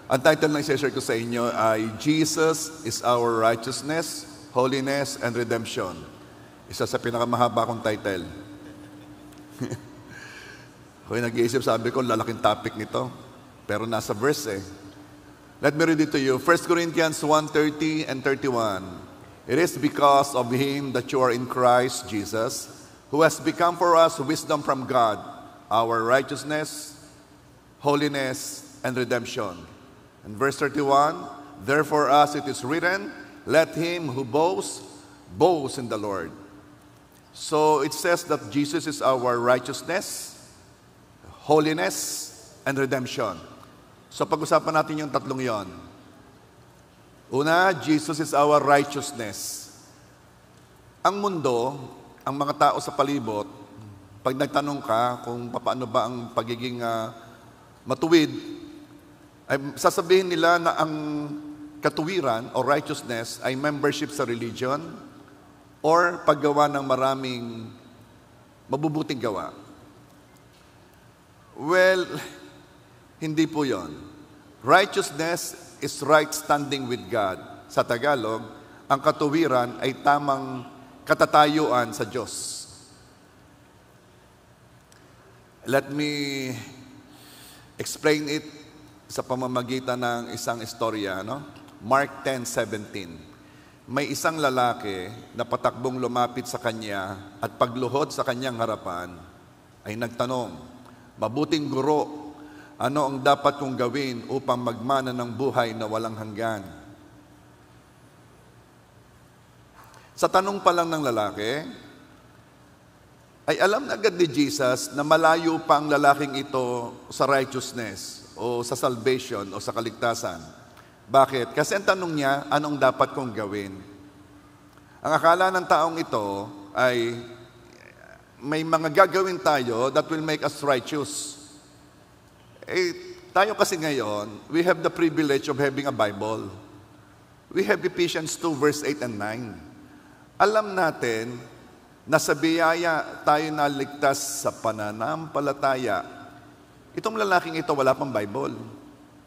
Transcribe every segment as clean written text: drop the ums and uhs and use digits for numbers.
Ang title na i-share ko sa inyo ay Jesus is our righteousness, holiness, and redemption. Isa sa pinakamahaba kong title. Kung nag-iisip, sabi ko, lalaking topic nito. Pero nasa verse eh. Let me read it to you. 1 Corinthians 1:30 and 31. It is because of Him that you are in Christ Jesus, who has become for us wisdom from God, our righteousness, holiness, and redemption. And verse 31, therefore as it is written, let him who boasts, boast in the Lord. So it says that Jesus is our righteousness, holiness, and redemption. So pag-usapan natin yung tatlong yon. Una, Jesus is our righteousness. Ang mundo, ang mga tao sa palibot, pag nagtanong ka kung paano ba ang pagiging matuwid, ay sasabihin nila na ang katuwiran o righteousness ay membership sa religion or paggawa ng maraming mabubuting gawa. Well, hindi po yon. Righteousness is right standing with God. Sa Tagalog, ang katuwiran ay tamang katatayuan sa Diyos. Let me explain it sa pamamagitan ng isang istorya, no? Mark 10:17. May isang lalaki na patakbong lumapit sa kanya at pagluhod sa kanyang harapan ay nagtanong, mabuting guro, ano ang dapat kong gawin upang magmana ng buhay na walang hanggan? Sa tanong pa lang ng lalaki, ay alam na agad ni Jesus na malayo pa ang lalaking ito sa righteousness o sa salvation o sa kaligtasan. Bakit? Kasi ang tanong niya, anong dapat kong gawin? Ang akala ng taong ito ay may mga gagawin tayo that will make us righteous. Tayo kasi ngayon, we have the privilege of having a Bible. We have Ephesians 2 verse 8 and 9. Alam natin na sa biyaya tayo naligtas sa pananampalataya. Itong lalaking ito, wala pang Bible.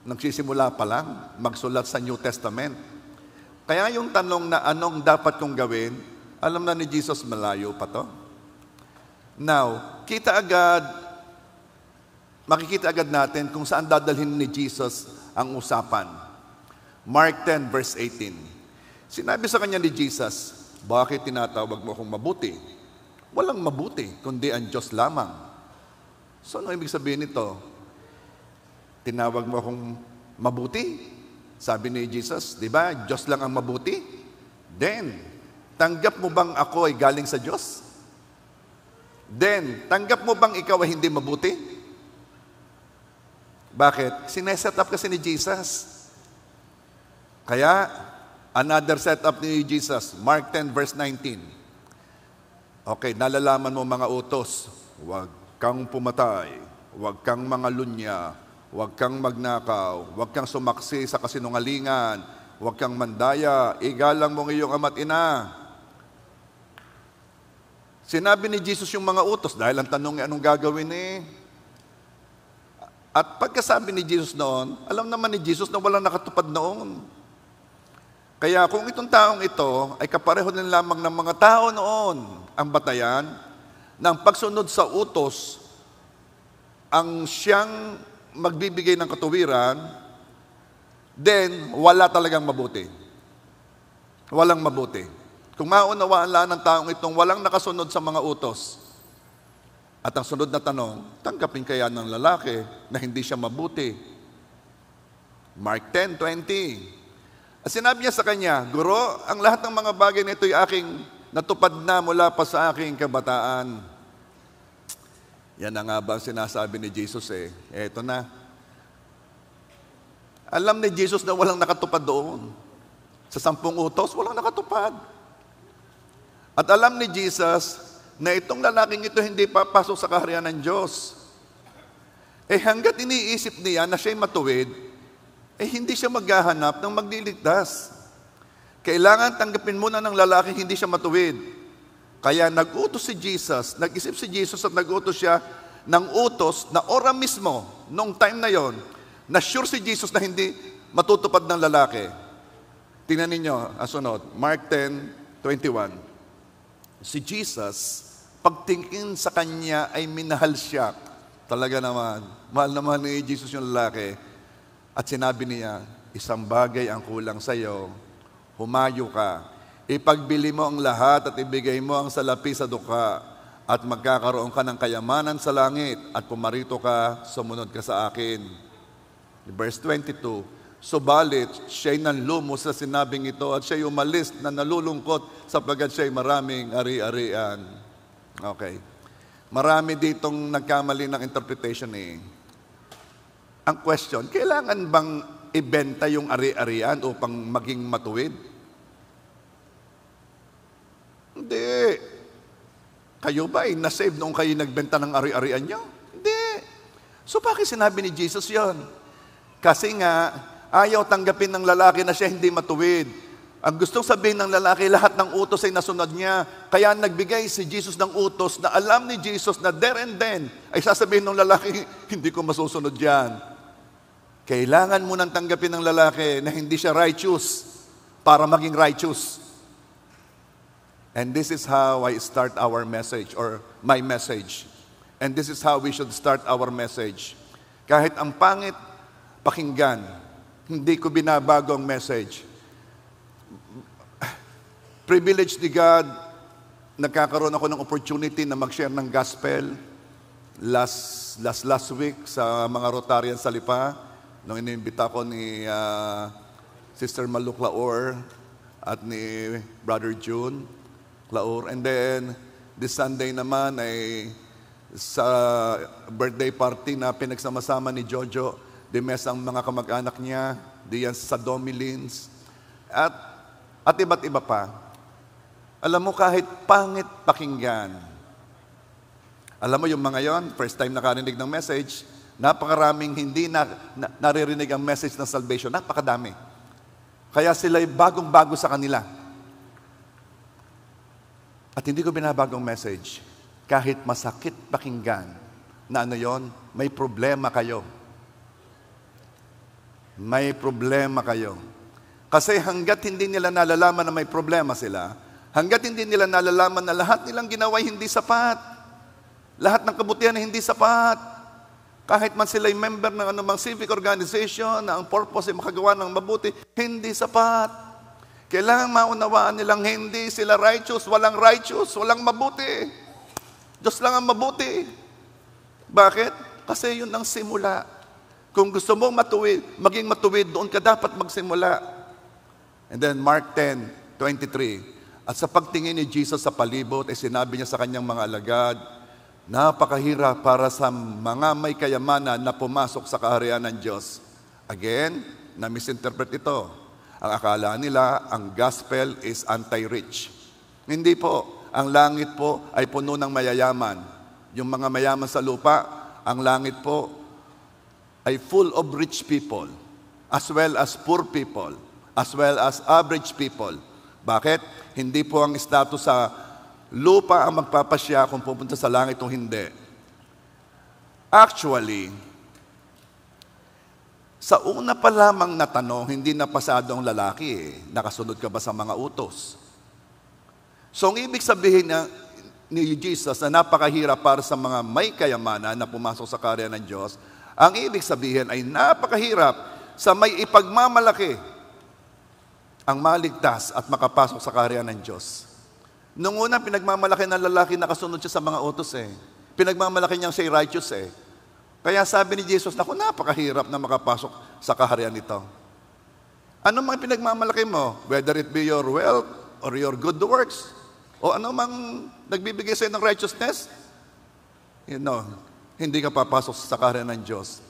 Nagsisimula pa lang, magsulat sa New Testament. Kaya yung tanong na anong dapat kong gawin, alam na ni Jesus, malayo pa to. Now, makikita agad natin kung saan dadalhin ni Jesus ang usapan. Mark 10 verse 18. Sinabi sa kanya ni Jesus, bakit tinatawag mo akong mabuti? Walang mabuti, kundi ang Diyos lamang. So, ano ibig sabihin nito? Tinawag mo akong mabuti? Sabi ni Jesus, di ba? Diyos lang ang mabuti? Then, tanggap mo bang ako ay galing sa Diyos? Then, tanggap mo bang ikaw ay hindi mabuti? Bakit? Sineset up kasi ni Jesus. Kaya, another setup ni Jesus, Mark 10 verse 19. Okay, nalalaman mo mga utos, huwag kang pumatay, huwag kang mangalunya, huwag kang magnakaw, huwag kang sumaksi sa kasinungalingan, huwag kang mandaya, igalang mo ang iyong ama't ina. Sinabi ni Jesus yung mga utos dahil ang tanong anong gagawin eh. At pagkasabi ni Jesus noon, alam naman ni Jesus na walang nakatupad noon. Kaya kung itong taong ito ay kapareho din lamang ng mga tao noon, ang batayan ng pagsunod sa utos ang siyang magbibigay ng katuwiran, then wala talagang mabuti. Walang mabuti. Kung maunawaan lang ng taong itong walang nakasunod sa mga utos, at ang sunod na tanong, tanggapin kaya ng lalaki na hindi siya mabuti? Mark 10:20. At sinabi niya sa kanya, Guro, ang lahat ng mga bagay na ito ay aking natupad na mula pa sa aking kabataan. Yan na nga ba ang sinasabi ni Jesus eh. Eto na. Alam ni Jesus na walang nakatupad doon. Sa 10 utos, walang nakatupad. At alam ni Jesus na itong lalaking ito hindi papasok sa kaharian ng Diyos. Hanggat iniisip niya na siya'y matuwid, hindi siya maghahanap ng magliligtas. Kailangan tanggapin muna ng lalaki hindi siya matuwid. Kaya nag-utos si Jesus, nag-isip si Jesus at nag-utos siya ng utos na ora mismo, nung time na yon, Na sure si Jesus na hindi matutupad ng lalaki. Tingnan ninyo, ang sunod, Mark 10:21. Si Jesus, pagtingin sa kanya ay minahal siya. Talaga naman, mahal na mahal ni Jesus yung lalaki. At sinabi niya, isang bagay ang kulang sa iyo, humayo ka. Ipagbili mo ang lahat at ibigay mo ang salapi sa duka at magkakaroon ka ng kayamanan sa langit at pumarito ka, sumunod ka sa akin. Verse 22, subalit siya'y nanlumos sa sinabing ito at siya'y umalis na nalulungkot sapagkat siya'y maraming ari-arian. Okay. Marami ditong nagkamali ng interpretation eh. Ang question, kailangan bang ibenta yung ari-arian upang maging matuwid? Hindi. Kayo ba ay nasave noong kayo nagbenta ng ari-arian nyo? Hindi. So bakit sinabi ni Jesus yon? Kasi nga, ayaw tanggapin ng lalaki na siya hindi matuwid. Ang gustong sabihin ng lalaki, lahat ng utos ay nasunod niya. Kaya nagbigay si Jesus ng utos na alam ni Jesus na there and then ay sasabihin ng lalaki, hindi ko masusunod yan. Kailangan mo nang tanggapin ng lalaki na hindi siya righteous para maging righteous. And this is how I start our message or my message. And this is how we should start our message. Kahit ang pangit pakinggan, hindi ko binabago ang message. Privilege ni God, nagkakaroon ako ng opportunity na mag-share ng gospel last week sa mga Rotarian sa Lipa, nung inimbita ko ni Sister Malu Claor at ni Brother June Claor. And then, this Sunday naman ay sa birthday party na pinagsama-sama ni Jojo Dimes ang mga kamag-anak niya, diyan sa Domilins, at iba't iba pa. Alam mo, kahit pangit pakinggan, alam mo yung mga yon, first time nakarinig ng message, napakaraming hindi naririnig ang message ng salvation, napakadami. Kaya sila'y bagong-bago sa kanila. At hindi ko binabagong message, kahit masakit pakinggan, na ano yon, may problema kayo. May problema kayo. Kasi hanggat hindi nila nalalaman na may problema sila, hanggat hindi nila nalalaman na lahat nilang ginawa hindi sapat, lahat ng kabutihan ay hindi sapat, kahit man sila'y member ng anumang civic organization na ang purpose ay makagawa ng mabuti, hindi sapat. Kailangan maunawaan nilang hindi sila righteous, walang mabuti. Diyos lang ang mabuti. Bakit? Kasi yun ang simula. Kung gusto mong maging matuwid, doon ka dapat magsimula. And then Mark 10:23. At sa pagtingin ni Jesus sa palibot, ay sinabi niya sa kanyang mga alagad, napakahirap para sa mga may kayamanan na pumasok sa kaharian ng Diyos. Again, na-misinterpret ito. Ang akala nila, ang gospel is anti-rich. Hindi po. Ang langit po ay puno ng mayayaman. Yung mga mayaman sa lupa, ang langit po ay full of rich people, as well as poor people, as well as average people. Bakit? Hindi po ang status sa lupa ang magpapasya kung pupunta sa langit o hindi. Actually, sa una pa lamang na tanong, hindi na pasado ang lalaki. Nakasunod ka ba sa mga utos? So, ang ibig sabihin ni Jesus na napakahirap para sa mga may kayamanan na pumasok sa kaharian ng Diyos, ang ibig sabihin ay napakahirap sa may ipagmamalaki ang maligtas at makapasok sa kaharian ng Diyos. Nung una, pinagmamalaki ng lalaki, nakasunod siya sa mga utos eh. Pinagmamalaki niyang siya righteous eh. Kaya sabi ni Jesus, naku, napakahirap na makapasok sa kaharian nito. Ano mga pinagmamalaki mo? Whether it be your wealth or your good works, o ano mang nagbibigay sa'yo ng righteousness, hindi ka papasok sa kaharian ng Diyos.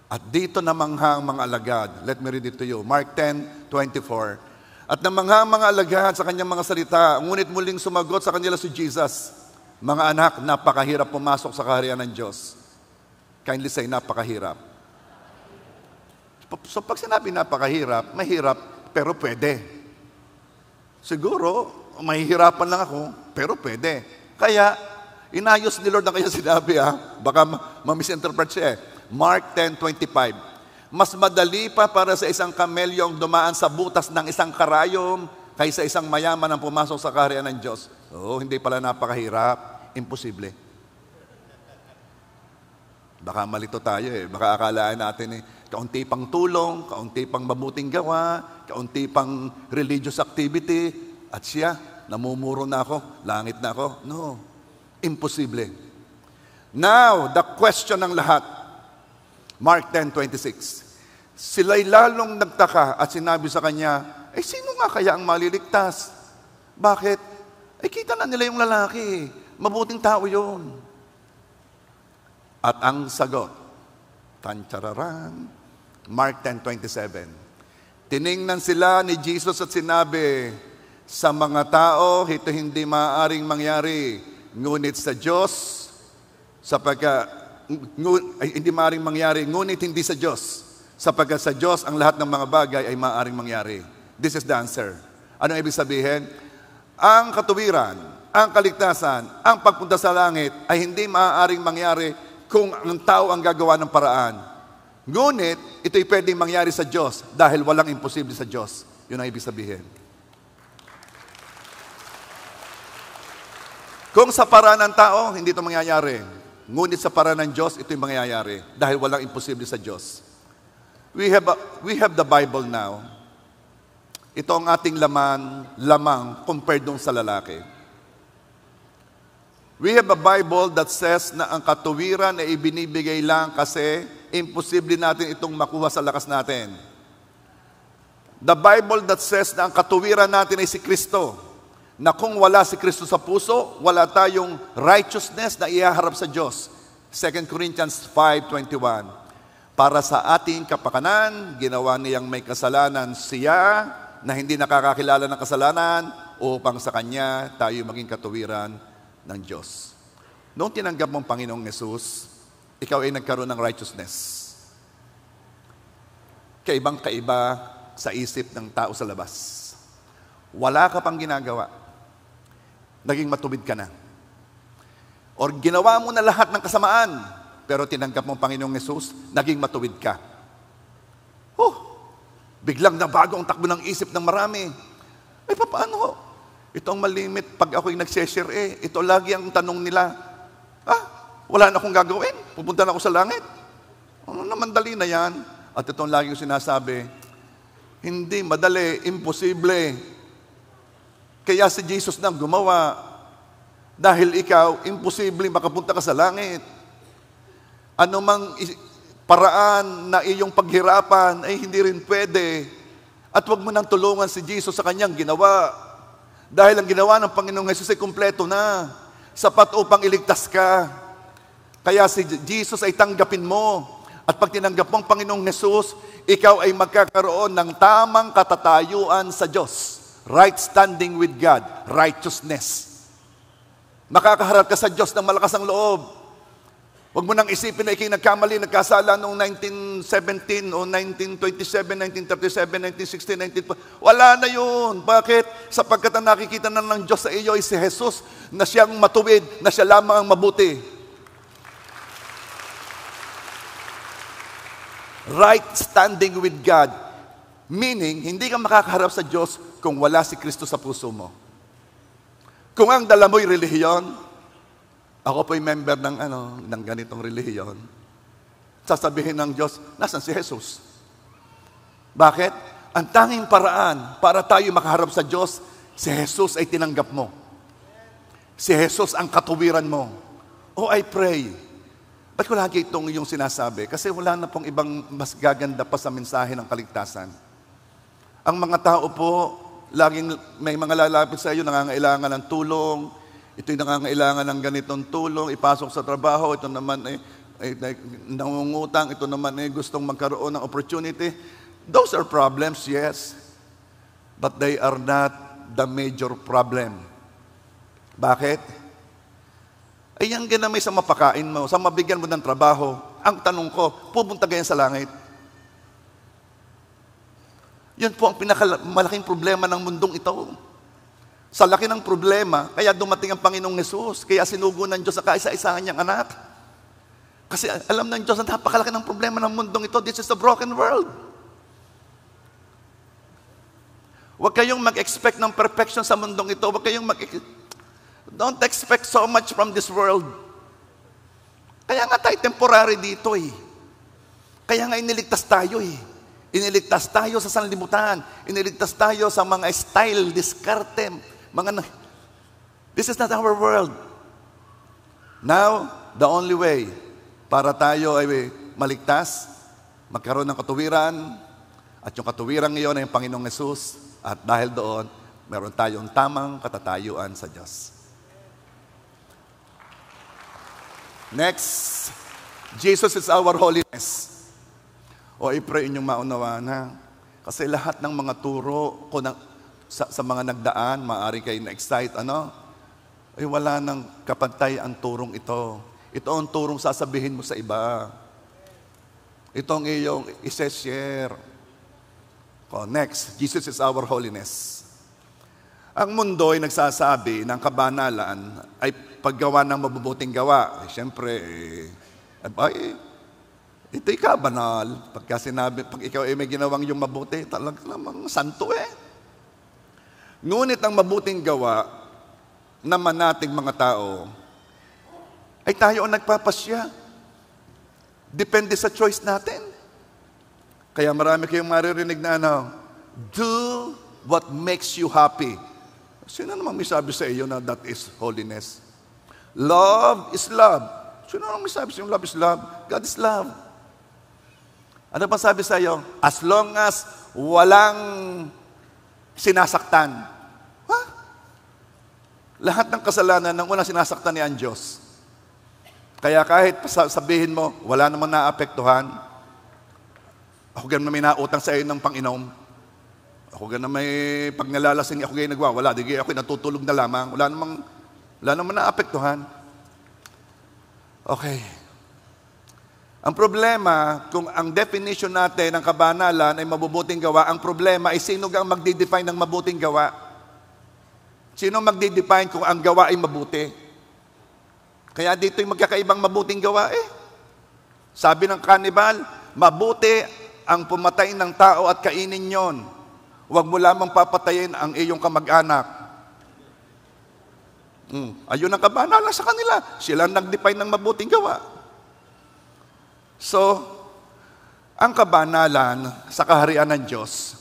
At dito namanghang mga alagad. Let me read it to you. Mark 10:24. At namanghang mga alagad sa kanyang mga salita, ngunit muling sumagot sa kanila si Jesus, mga anak, napakahirap pumasok sa kaharian ng Diyos. Kindly say, napakahirap. So pag sinabi napakahirap, mahirap, pero pwede. Siguro, mahihirapan lang ako, pero pwede. Kaya, inayos ni Lord na kaya sinabi baka ma-misinterpret siya eh. Mark 10:25. Mas madali pa para sa isang kamelyo ang dumaan sa butas ng isang karayom kaysa isang mayaman ang pumasok sa kaharian ng Diyos. Hindi pala napakahirap. Imposible. Baka malito tayo Baka akalaan natin kaunti pang tulong, kaunti pang mabuting gawa, kaunti pang religious activity, at siya, namumuro na ako, langit na ako. No. Imposible. Now, the question ng lahat. Mark 10:26. Sila'y lalong nagtaka at sinabi sa kanya, sino nga kaya ang maliligtas? Bakit? Kita na nila yung lalaki. Mabuting tao yun. At ang sagot, tanchararan, Mark 10:27. Tiningnan sila ni Jesus at sinabi, sa mga tao, ito hindi maaaring mangyari. Ngunit sa Diyos, hindi maaaring mangyari, ngunit hindi sa Diyos. Sapagkat sa Diyos, ang lahat ng mga bagay ay maaaring mangyari. This is the answer. Ano ibig sabihin? Ang katuwiran, ang kaligtasan, ang pagpunta sa langit ay hindi maaaring mangyari kung ang tao ang gagawa ng paraan. Ngunit, ito'y pwedeng mangyari sa Diyos dahil walang imposible sa Diyos. Yun ang ibig sabihin. Kung sa paraan ng tao, hindi ito mangyayari. Ngunit sa paraan ng Diyos, ito'y mangyayari dahil walang imposible sa Diyos. We have the Bible now. Ito ang ating lamang compared dun sa lalaki. We have a Bible that says na ang katuwiran ay ibinibigay lang kasi imposible natin itong makuha sa lakas natin. The Bible that says na ang katuwiran natin ay si Kristo. Na kung wala si Kristo sa puso, wala tayong righteousness na ihaharap sa Diyos. 2 Corinthians 5:21. Para sa ating kapakanan, ginawa niyang may kasalanan siya na hindi nakakakilala ng kasalanan upang sa Kanya tayo maging katuwiran ng Diyos. Noong tinanggap mong Panginoong Yesus, ikaw ay nagkaroon ng righteousness. Kaibang-kaiba sa isip ng tao sa labas. Wala ka pang ginagawa. Naging matuwid ka na. Or ginawa mo na lahat ng kasamaan, pero tinanggap mong Panginoong Yesus, naging matuwid ka. Biglang nabago ang takbo ng isip ng marami. Paano? Ito ang malimit pag ako'y nag-share ito lagi ang tanong nila. Wala na akong gagawin. Pupunta na ako sa langit. Ano naman, dali na yan. At ito ang lagi yung sinasabi, hindi madali, imposible. Kaya si Jesus na gumawa. Dahil ikaw, imposible makapunta ka sa langit. Ano mang paraan na iyong paghirapan ay hindi rin pwede. At huwag mo nang tulungan si Jesus sa kanyang ginawa. Dahil ang ginawa ng Panginoong Hesus ay kumpleto na. Sapat upang iligtas ka. Kaya si Jesus ay tanggapin mo. At pag tinanggap mo ang Panginoong Hesus, ikaw ay magkakaroon ng tamang katatayuan sa Diyos. Right standing with God. Righteousness. Makakaharap ka sa Diyos ng malakas ang loob. Huwag mo nang isipin na ikay nagkamali, nagkasala noong 1917 o 1927, 1937, 1916, 19... Wala na yun. Bakit? Sapagkat ang nakikita na ng Diyos sa iyo ay si Jesus na siyang matuwid, na siya lamang ang mabuti. Right standing with God. Meaning, hindi ka makakaharap sa Diyos kung wala si Kristo sa puso mo. Kung ang dala mo'y relihiyon, ako po'y member ng ganitong relihiyon, sasabihin ng Diyos, nasan si Jesus? Bakit? Ang tanging paraan para tayo makaharap sa Diyos, si Jesus ay tinanggap mo. Si Jesus ang katuwiran mo. I pray. Ba't ko lagi itong yung sinasabi? Kasi wala na pong ibang mas gaganda pa sa mensahe ng kaligtasan. Ang mga tao po, laging may mga lalapit sa iyo, nangangailangan ng tulong. Ito'y nangangailangan ng ganitong tulong, ipasok sa trabaho, ito naman ay nangungutang, ito naman ay gustong magkaroon ng opportunity. Those are problems, yes. But they are not the major problem. Bakit? Ay yan ginamay sa mapakain mo, sa mabigyan mo ng trabaho. Ang tanong ko, pupunta ganyan sa langit? Yun po ang pinakamalaking problema ng mundong ito. Sa laki ng problema, kaya dumating ang Panginoong Hesus, kaya sinugo ng Diyos sa kaisa-isahan niyang anak. Kasi alam ng Diyos na napakalaki ng problema ng mundong ito. This is a broken world. Huwag kayong mag-expect ng perfection sa mundong ito. Don't expect so much from this world. Kaya nga tayo temporary dito eh. Kaya nga iniligtas tayo eh. Iniligtas tayo sa sanlibutan. Iniligtas tayo sa mga style, diskarte, This is not our world. Now, the only way para tayo ay maligtas, magkaroon ng katuwiran, at yung katuwiran ngayon ay yung Panginoong Hesus, at dahil doon, meron tayong tamang katatayuan sa Diyos. Next, Jesus is our holiness. O i-pray inyong maunawa na. Kasi lahat ng mga turo ko sa mga nagdaan, maaari kayo na-excite, ay wala nang kapantay ang turong ito. Ito ang turong sasabihin mo sa iba. Ito ang iyong isi-share. Next, Jesus is our holiness. Ang mundo ay nagsasabi ng kabanalan ay paggawa ng mabubuting gawa. Siyempre, ito'y kabanal. Pag ikaw ay may ginawang yung mabuti, talagang namang santo eh. Ngunit ang mabuting gawa naman nating mga tao, ay tayo ang nagpapasya. Depende sa choice natin. Kaya marami kayong maririnig na do what makes you happy. Sino namang may sabi sa iyo na that is holiness? Love is love. Sino namang may sabi sa iyo love is love? God is love. Ano pa sabi sa iyo? As long as walang sinasaktan. Lahat ng kasalanan ng walang sinasaktan ni ang Diyos. Kaya kahit sabihin mo, wala namang naapektuhan, ako ganun na may nautang sa iyo ng Panginoon. Ako ganun na may pag nalalasing ako ganyan nagwawala. Di ako natutulog na lamang. Wala namang naapektuhan. Okay. Ang problema, kung ang definition natin ng kabanalan ay mabubuting gawa, ang problema ay sino ang magdi-define ng mabuting gawa? Sino magdi-define kung ang gawa ay mabuti? Kaya dito'y magkakaibang mabuting gawa eh. Sabi ng kanibal, mabuti ang pumatay ng tao at kainin yon. Huwag mo lamang papatayin ang iyong kamag-anak. Ayun ang kabanalan sa kanila. Sila nag-define ng mabuting gawa. So, ang kabanalan sa kaharian ng Diyos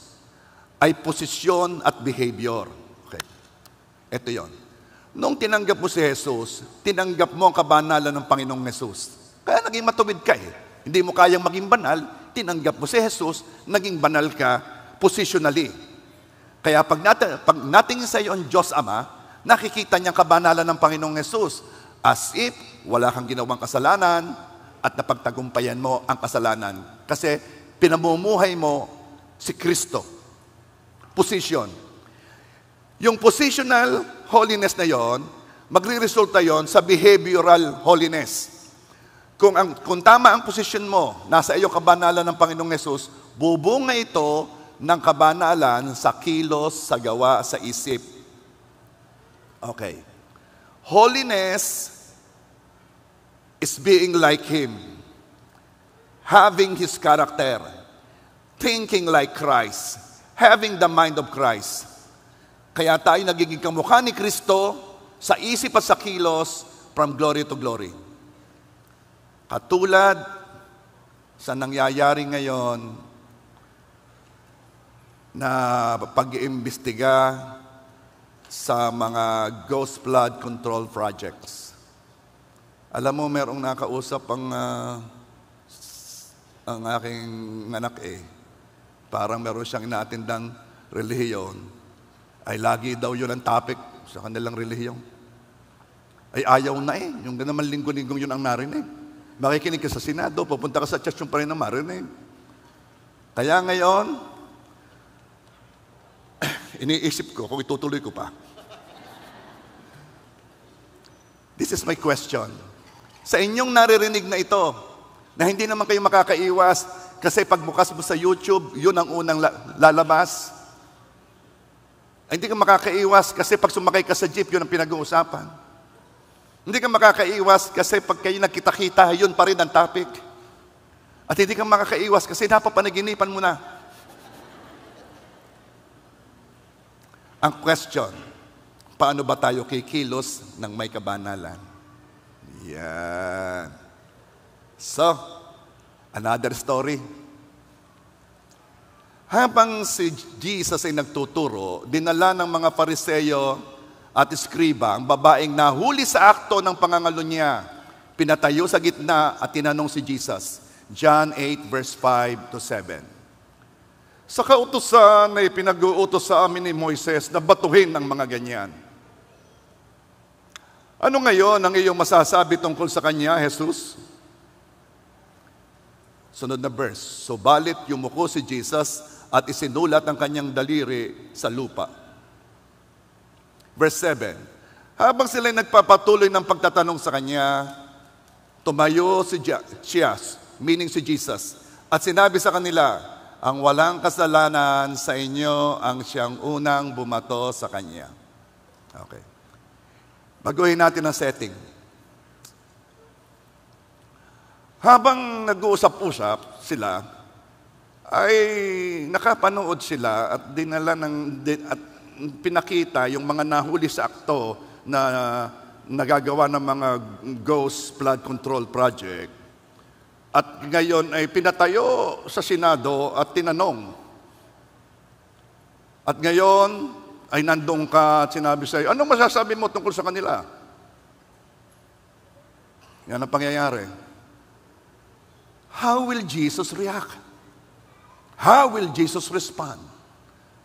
ay posisyon at behavior. Okay. Ito yon. Nung tinanggap mo si Jesus, tinanggap mo ang kabanalan ng Panginoong Jesus. Kaya naging matuwid ka eh. Hindi mo kayang maging banal, tinanggap mo si Jesus, naging banal ka positionally. Kaya pag natingin sa iyo ang Diyos Ama, nakikita niya ang kabanalan ng Panginoong Jesus as if wala kang ginawang kasalanan at napagtagumpayan mo ang kasalanan. Kasi pinamumuhay mo si Kristo. Position. Yung positional holiness na yon, magre-resulta yon sa behavioral holiness. Kung tama ang posisyon mo, nasa iyo kabanalan ng Panginoong Yesus, bubunga ito ng kabanalan sa kilos, sa gawa, sa isip. Okay. Holiness is being like Him, having His character, thinking like Christ, having the mind of Christ. Kaya tayo nagiging kamukha ni Kristo sa isip at sa kilos from glory to glory. Katulad sa nangyayari ngayon na pag-iimbestiga sa mga ghost flood control projects. Alam mo, merong nakausap ang aking anak Parang meron siyang inaatindang relihiyon. Ay lagi daw yun ang topic sa kanilang relihiyon. Ay ayaw na yung naman linggo-linggong yun ang narinig. Makikinig ka sa Senado, pupunta ka sa church yung pa rin na marinig. Kaya ngayon, iniisip ko kung itutuloy ko pa. This is my question. Sa inyong naririnig na ito, na hindi naman kayo makakaiwas kasi pagbukas mo sa YouTube, yun ang unang lalabas. Ay, hindi ka makakaiwas kasi pag sumakay ka sa jeep, yun ang pinag-uusapan. Hindi ka makakaiwas kasi pag kayo nagkita-kita, yun pa rin ang topic. At hindi ka makakaiwas kasi napapanaginipan mo na. Ang question, paano ba tayo kikilos ng may kabanalan? Yan. So, another story. Habang si Jesus ay nagtuturo, dinala ng mga Pariseo at Eskriba ang babaeng nahuli sa akto ng pangangalo niya. Pinatayo sa gitna at tinanong si Jesus. John 8 verse 5 to 7. Sa kautusan ay pinag-uutos sa amin ni Moises na batuhin ang mga ganyan. Ano ngayon ang iyong masasabi tungkol sa kanya, Jesus? Sunod na verse. Subalit yumuko si Jesus at isinulat ang kanyang daliri sa lupa. Verse 7. Habang sila'y nagpapatuloy ng pagtatanong sa kanya, tumayo si meaning si Jesus, at sinabi sa kanila, ang walang kasalanan sa inyo ang siyang unang bumato sa kanya. Okay. Baguhin natin ang setting. Habang nag-uusap-usap sila, ay nakapanood sila at dinala at pinakita yung mga nahuli sa akto na nagagawa ng mga ghost flood control project. At ngayon ay pinatayo sa Senado at tinanong. At ngayon ay nandun ka at sinabi sa'yo, anong masasabi mo tungkol sa kanila? Yan ang pangyayari. How will Jesus react? How will Jesus respond?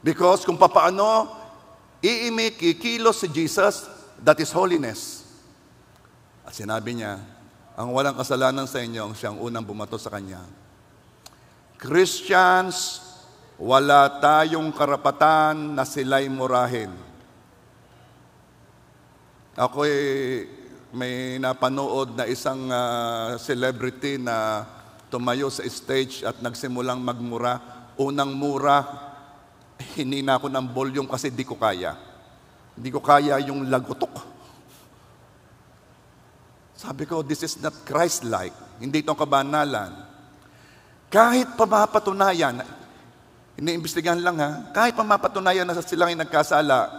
Because kung papaano kikilos si Jesus, that is holiness. At sinabi niya, ang walang kasalanan sa inyo ang siyang unang bumato sa kanya. Christians, wala tayong karapatan na sila'y murahin. Ako'y may napanood na isang celebrity na tumayo sa stage at nagsimulang magmura. Unang mura, hinina ko ng volume kasi di ko kaya. Di ko kaya yung lagutok. Sabi ko, this is not Christ-like. Hindi itong kabanalan. Kahit pamapatunayan, iniimbestigahan lang ha, kahit pamapatunayan na silang ay nagkasala,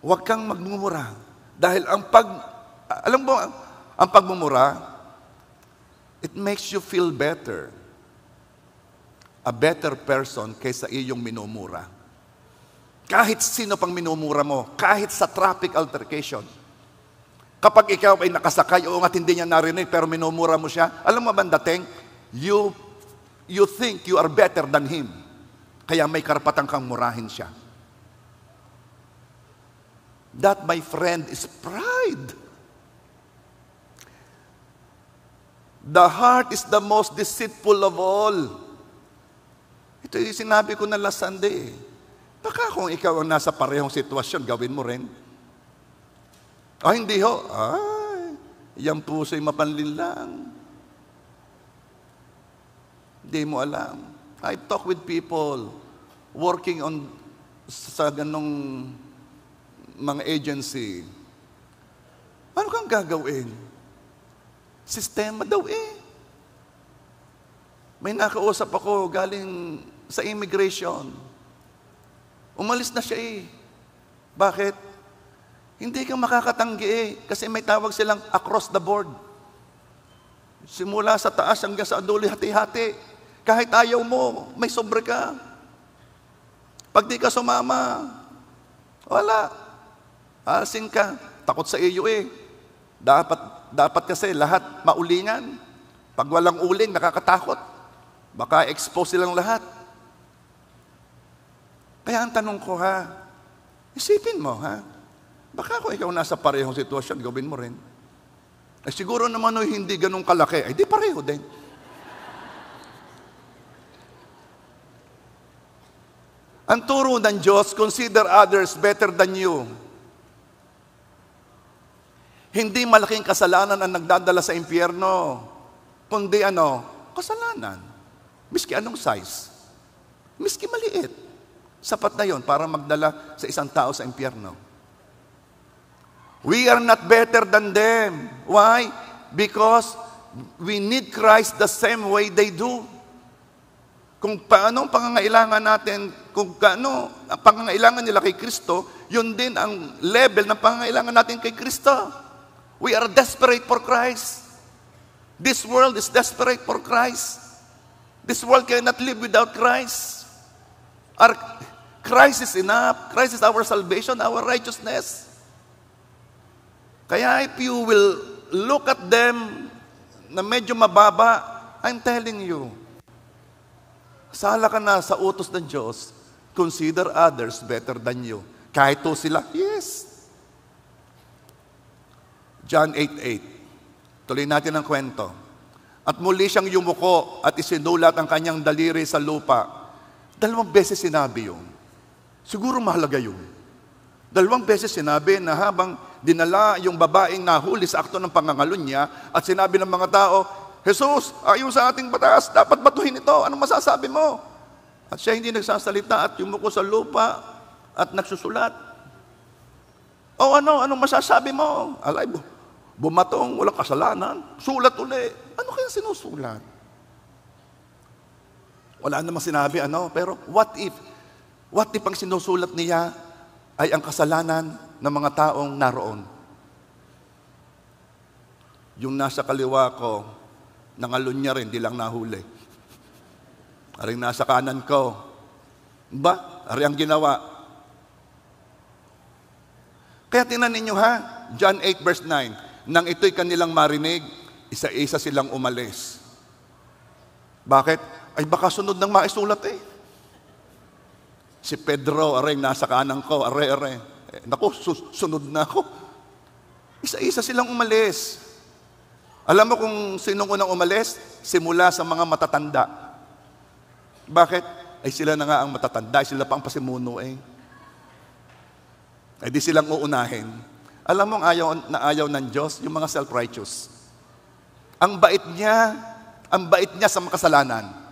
huwag kang magmumura. Dahil alam mo, ang pagmumura, it makes you feel better. A better person kaysa iyong minumura. Kahit sino pang minumura mo, kahit sa traffic altercation. Kapag ikaw ay nakasakay, o at hindi niya narinig, pero minumura mo siya, alam mo ba ang dating? You think you are better than him. Kaya may karapatan kang murahin siya. That, my friend, is pride. The heart is the most deceitful of all. Ito yung sinabi ko na last Sunday. Baka kung ikaw ang nasa parehong sitwasyon, gawin mo rin. Hindi ho. Yung puso'y mapanlinlang. Hindi mo alam. I talk with people working on sa ganong mga agency. Ano kang gagawin? Sistema daw eh. May nakausap ako galing sa immigration. Umalis na siya eh. Bakit? Hindi ka makakatanggi eh. Kasi may tawag silang across the board. Simula sa taas hanggang sa dulo, hati-hati. Kahit ayaw mo, may sobre ka. Pag di ka sumama, wala. Asin ka. Takot sa iyo eh. Dapat kasi lahat maulingan. Pag walang uling, nakakatakot. Baka expose silang lahat. Kaya ang tanong ko isipin mo baka kung ikaw nasa parehong sitwasyon, gawin mo rin. Siguro naman hindi ganun kalaki, di pareho din. Ang turo ng Diyos, consider others better than you. Hindi malaking kasalanan ang nagdadala sa impyerno, kundi kasalanan. Miski anong size. Miski maliit. Sapat na yon para magdala sa isang tao sa impyerno. We are not better than them. Why? Because we need Christ the same way they do. Kung paano ang pangangailangan natin, kung paano ang pangangailangan nila kay Kristo, yun din ang level ng pangangailangan natin kay Kristo. We are desperate for Christ. This world is desperate for Christ. This world cannot live without Christ. Christ is enough. Christ is our salvation, our righteousness. Kaya if you will look at them na medyo mababa, I'm telling you, sala ka na sa utos ng Diyos, consider others better than you. Kahit to sila, yes. John 8:8. Tuloy natin ang kwento. At muli siyang yumuko at isinulat ang kanyang daliri sa lupa. 2 beses sinabi yun. Siguro mahalaga yun. 2 beses sinabi na habang dinala yung babaeng nahuli sa akto ng pangangalun niya at sinabi ng mga tao, Jesus, ayon sa ating batas, dapat batuhin ito. Anong masasabi mo? At siya hindi nagsasalita at yumuko sa lupa at nagsusulat. Anong masasabi mo? Alay, bumatong, walang kasalanan. Sulat uli. Ano kaya sinusulat? Wala namang sinabi, pero what if ang sinusulat niya ay ang kasalanan ng mga taong naroon? Yung nasa kaliwa ko, nangalun niya rin, di lang nahuli. Aring nasa kanan ko, ari ang ginawa. Kaya tingnan ninyo John 8 verse 9, nang ito'y kanilang marinig, isa-isa silang umalis. Bakit? Ay baka sunod ng maisulat Si Pedro, aring nasa kanan ko, naku, sunod na ako. Isa-isa silang umalis. Alam mo kung sinong unang umalis? Simula sa mga matatanda. Bakit? Ay sila na nga ang matatanda, sila pa ang pasimuno Ay di silang uunahin. Alam mo ayaw ng Diyos, yung mga self-righteous. Ang bait niya sa makasalanan.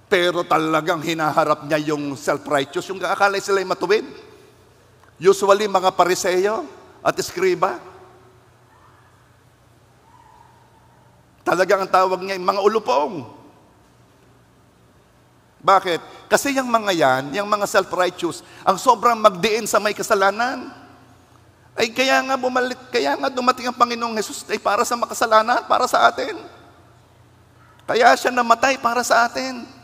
Pero talagang hinaharap niya yung self-righteous, yung akala sila'y matuwid. Usually, mga Pariseo at Eskriba. Talagang ang tawag niya, mga ulupong. Bakit? Kasi yung mga self-righteous, ang sobrang magdiin sa may kasalanan. Ay kaya nga dumating ang Panginoong Jesus ay para sa makasalanan, para sa atin. Kaya siya namatay para sa atin.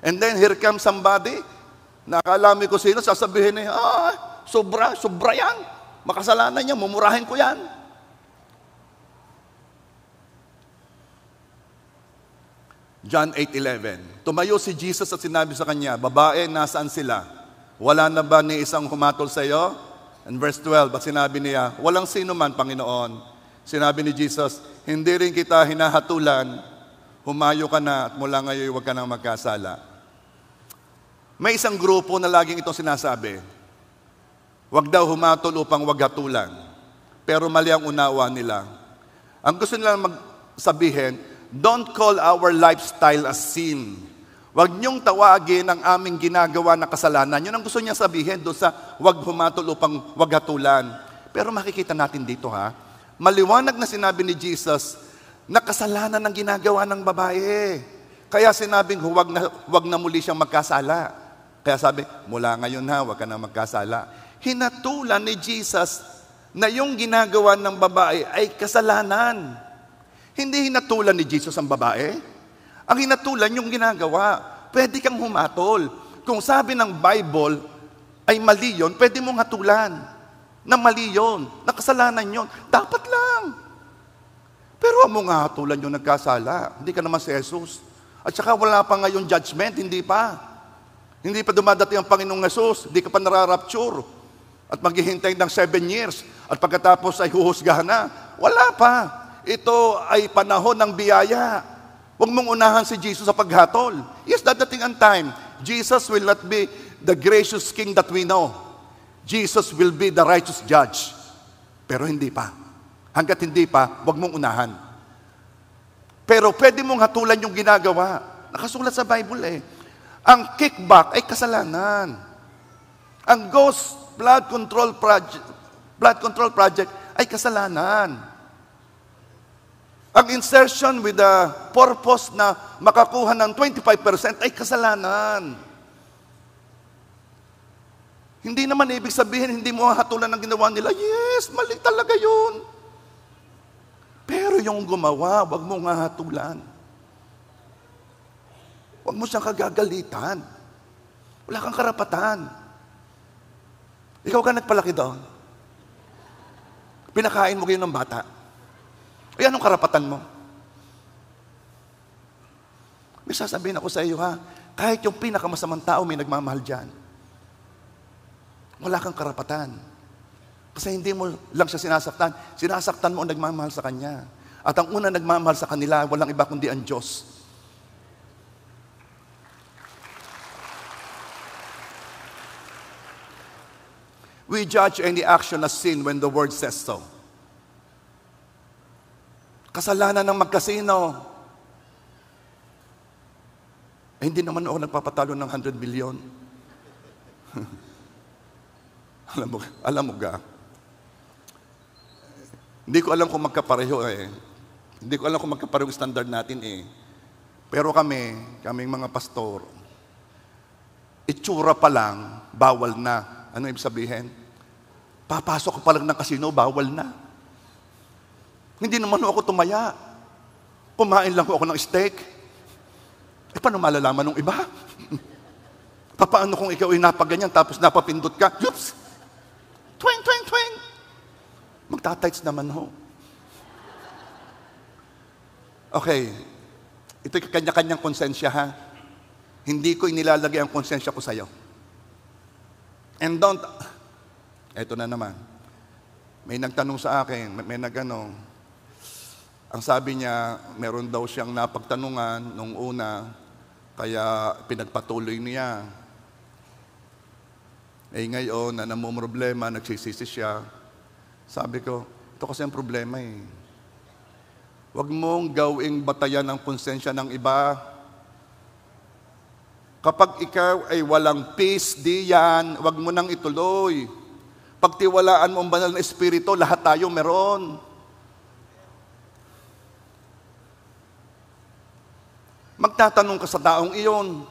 And then here comes somebody, nakalami ko sino, sasabihin niya, sobra yan. Makasalanan niya, mumurahin ko yan. John 8:11. Tumayo si Jesus at sinabi sa kanya, babae, nasaan sila? Wala na ba ni isang humatol sa iyo? And verse 12, at sinabi niya, walang sino man, Panginoon. Sinabi ni Jesus, hindi rin kita hinahatulan, humayo ka na at mula ngayon huwag ka nang magkasala. May isang grupo na laging itong sinasabi, huwag daw humatol upang huwag hatulan. Pero mali ang unawa nila. Ang gusto nila magsabihin, don't call our lifestyle a sin. Huwag niyong tawagin ang aming ginagawa na kasalanan. Yun ang gusto niya sabihin doon sa huwag humatol upang huwag hatulan. Pero makikita natin dito maliwanag na sinabi ni Jesus na kasalanan ang ginagawa ng babae. Kaya sinabing huwag na muli siyang magkasala. Kaya sabi, mula ngayon huwag ka na magkasala. Hinatulan ni Jesus na yung ginagawa ng babae ay kasalanan. Hindi hinatulan ni Jesus ang babae. Ang hinatulan yung ginagawa. Pwede kang humatol. Kung sabi ng Bible ay mali yun, pwede mong hatulan. Na mali yun, na kasalanan yun. Dapat lang. Pero huwag mong hatulan yung nagkasala. Hindi ka naman si Jesus. At saka wala pa ngayon judgment, hindi pa. Hindi pa dumadating ang Panginoong Jesus, hindi ka pa nararapture. At maghihintay ng 7 years. At pagkatapos ay huhusgahan na. Wala pa. Ito ay panahon ng biyaya. Huwag mong unahan si Jesus sa paghatol. Yes, dadating ang time. Jesus will not be the gracious king that we know. Jesus will be the righteous judge. Pero hindi pa. Hanggat hindi pa, huwag mong unahan. Pero pwede mong hatulan yung ginagawa. Nakasulat sa Bible Ang kickback ay kasalanan. Ang Ghost Blood Control blood control project ay kasalanan. Ang insertion with the purpose na makakuha ng 25% ay kasalanan. Hindi naman ibig sabihin, hindi mo hatulan ng ginawa nila. Yes, mali talaga yun. Pero yung gumawa, wag mo nga hatulan. Wag mo siyang kagagalitan. Wala kang karapatan. Ikaw ka nagpalaki doon. Pinakain mo kayo ng bata. Ay, anong karapatan mo? May sasabihin ako sa iyo, ha? Kahit yung pinakamasamang tao may nagmamahal dyan. Wala kang karapatan. Kasi hindi mo lang siya sinasaktan. Sinasaktan mo ang nagmamahal sa kanya. At ang unang nagmamahal sa kanila, walang iba kundi ang Diyos. We judge any action as sin when the word says so. Kasalanan ng magkasino. Hindi naman ako nagpapatalo ng 100 billion. alam mo ga? Hindi ko alam kung magkapareho eh. Hindi ko alam kung magkapareho standard natin eh. Pero kaming mga pastor, itsura pa lang, bawal na. Ano ibig sabihin? Papasok ko pa lang ng kasino, bawal na. Hindi naman ako tumaya. Kumain lang ako ng steak. Paano malalaman ng iba? Paano kung ikaw ay napaganyan tapos napapindot ka? Oops! Twing, twing, twing! Magtatights naman ho. Okay. Ito'y kanya-kanyang konsensya ha. Hindi ko inilalagay ang konsensya ko sa'yo. And don't... Eto na naman. May nagtanong sa akin, may nagano. Ang sabi niya, meron daw siyang napagtanungan nung una, kaya pinagpatuloy niya. Eh ngayon, na namumroblema, nagsisisi siya. Sabi ko, ito kasi ang problema eh. Huwag mong gawing batayan ng konsensya ng iba. Kapag ikaw ay walang peace, di yan, huwag mo nang ituloy. Pagtiwalaan mo ang banal na espiritu, lahat tayo meron. Magtatanong ka sa taong iyon,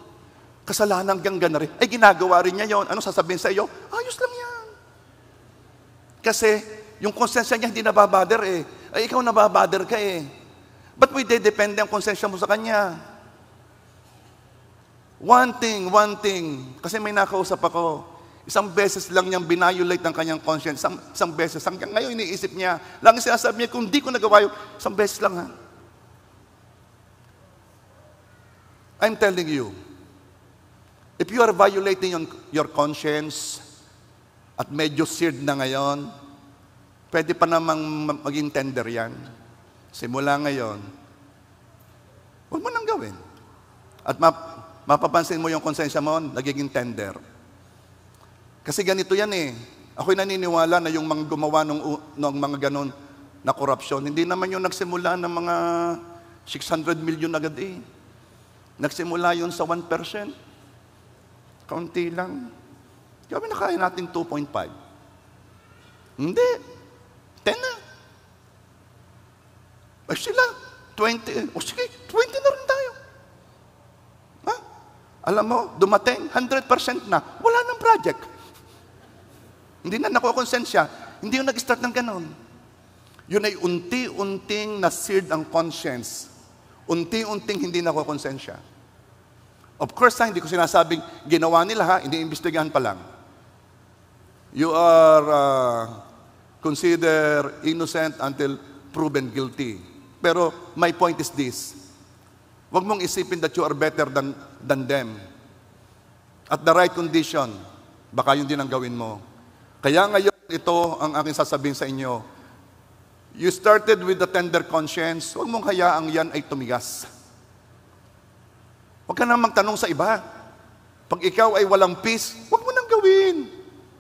kasalanan ganggan na rin. Ay, ginagawa rin niya yon. Ano sasabihin sa iyo? Ayos lang yan. Kasi, yung konsensya niya hindi nababader eh. Ay, ikaw nababader ka eh. Ba't mo idedepende ang konsensya mo sa kanya? One thing. Kasi may nakausap ako. Isang beses lang niyang binayolate ang kanyang conscience. Isang beses. Hanggang ngayon iniisip niya. Lang sinasabi niya, kung di ko nagawa yun, isang beses lang ha. I'm telling you, if you are violating your conscience at medyo seared na ngayon, pwede pa namang maging tender yan. Simula ngayon, huwag mo nang gawin. At mapapansin mo yung konsensya mo, nagiging tender. Kasi ganito yan eh. Ako'y naniniwala na yung mga gumawa ng mga ganon na korupsyon, hindi naman yung nagsimula ng mga 600 million agad eh. Nagsimula yun sa 1%. Kaunti lang. Kaya nakain natin 2.5. Hindi. 10 na. Ay sila, 20. O sige, 20 na rin tayo. Ha? Alam mo, dumating, 100% na. Wala nang project. Hindi na nakukonsensya. Hindi yung nag-start ng ganon. Yun ay unti-unting na-seared ang conscience. Unti-unting hindi nakukonsensya. Of course, hindi ko sinasabing ginawa nila ha, hindi imbestigahan pa lang. You are considered innocent until proven guilty. Pero my point is this. Huwag mong isipin that you are better than them. At the right condition, baka yun din ang gawin mo. Kaya ngayon, ito ang aking sasabihin sa inyo. You started with the tender conscience, huwag mong hayaang yan ay tumigas. Huwag ka nang magtanong sa iba. Pag ikaw ay walang peace, huwag mo nang gawin.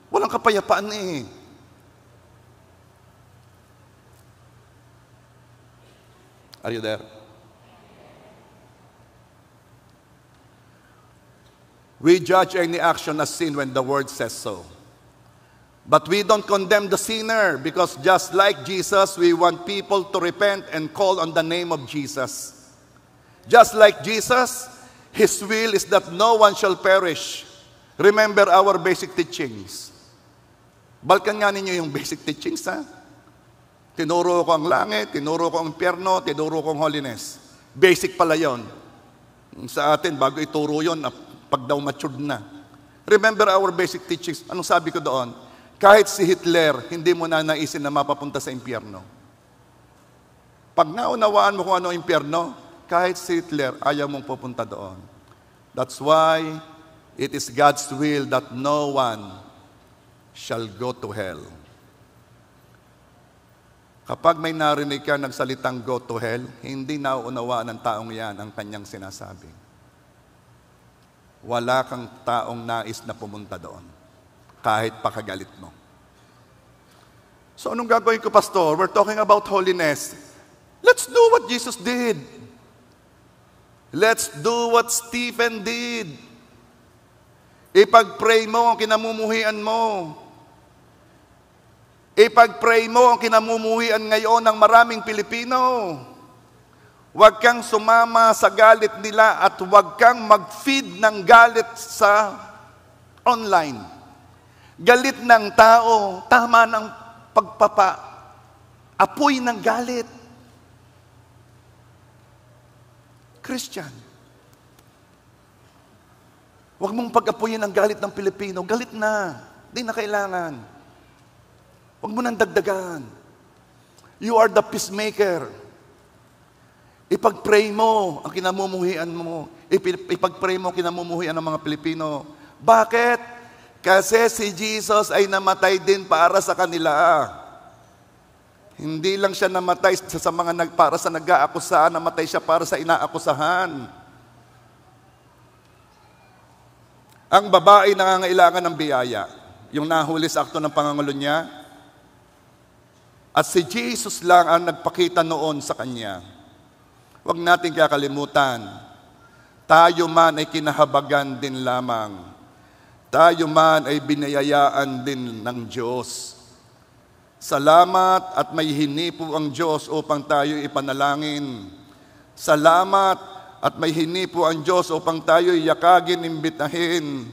Walang kapayapaan eh. Are you there? We judge any action as sin when the word says so. But we don't condemn the sinner because just like Jesus, we want people to repent and call on the name of Jesus. Just like Jesus, His will is that no one shall perish. Remember our basic teachings. Balikan nga ninyo yung basic teachings, ha? Tinuro ko ang langit, tinuro ko ang impyerno, tinuro ko ang holiness. Basic pala yon. Sa atin, bago ituro yon, pag daw matured na. Remember our basic teachings. Anong sabi ko doon? Kahit si Hitler, hindi mo na naisin na mapapunta sa impyerno. Pag naunawaan mo kung ano ang impyerno, kahit si Hitler, ayaw mong pupunta doon. That's why it is God's will that no one shall go to hell. Kapag may narinig ka nagsalitang go to hell, hindi nauunawaan ng taong yan ang kanyang sinasabi. Wala kang taong nais na pumunta doon. Kahit pakagalit mo. So anong gagawin ko, Pastor? We're talking about holiness. Let's do what Jesus did. Let's do what Stephen did. Ipag-pray mo ang kinamumuhian mo. Ipag-pray mo ang kinamumuhian ngayon ng maraming Pilipino. Huwag kang sumama sa galit nila at huwag kang mag-feed ng galit sa online. Galit ng tao, tama ng apoy ng galit. Christian, huwag mong pag-apoyin ang galit ng Pilipino. Galit na, di na kailangan. Huwag mo nang dagdagan. You are the peacemaker. Ipag-pray mo ang kinamumuhian mo. Ipag-pray mo ang kinamumuhian ng mga Pilipino. Bakit? Kasi si Jesus ay namatay din para sa kanila. Hindi lang siya namatay sa mga para sa nag-aakusahan, namatay siya para sa inaakusahan. Ang babae nangangailangan ng biyaya. Yung nahuli sa akto ng pangangulo niya. At si Jesus lang ang nagpakita noon sa kanya. Huwag natin kakalimutan, tayo man ay kinahabagan din lamang. Tayo man ay binayayaan din ng Diyos. Salamat at may hinipo ang Diyos upang tayo ipanalangin. Salamat at may hinipo ang Diyos upang tayo yakagin, imbitahin.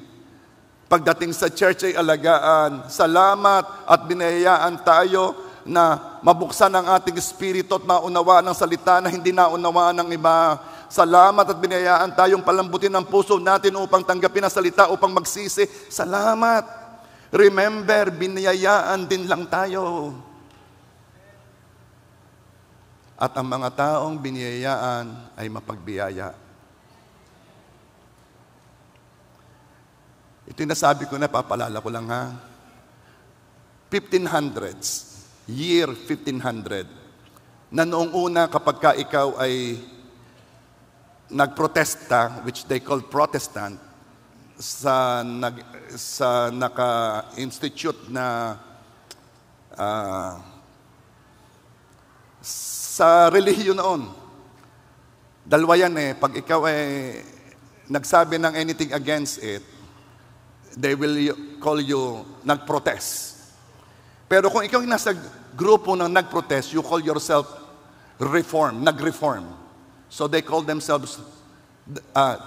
Pagdating sa church ay alagaan. Salamat at binayayaan tayo na mabuksan ang ating espiritu at maunawaan ang salita na hindi naunawaan ng iba. Salamat at binayaan tayong palambutin ang puso natin upang tanggapin ang salita, upang magsisi. Salamat. Remember, binayaan din lang tayo. At ang mga taong binayaan ay mapagbiyaya. Ito yung nasabi ko na, papalala ko lang ha. 1500s, year 1500, na noong una kapag ka ikaw ay nagprotesta, which they call Protestant, sa naka-institute na sa relihiyon noon. Dalawa yan eh. Pag ikaw ay nagsabi ng anything against it, they will call you nag-protest. Pero kung ikaw ay nasa grupo ng nag-protest, you call yourself reform, nag-reform. So they call themselves,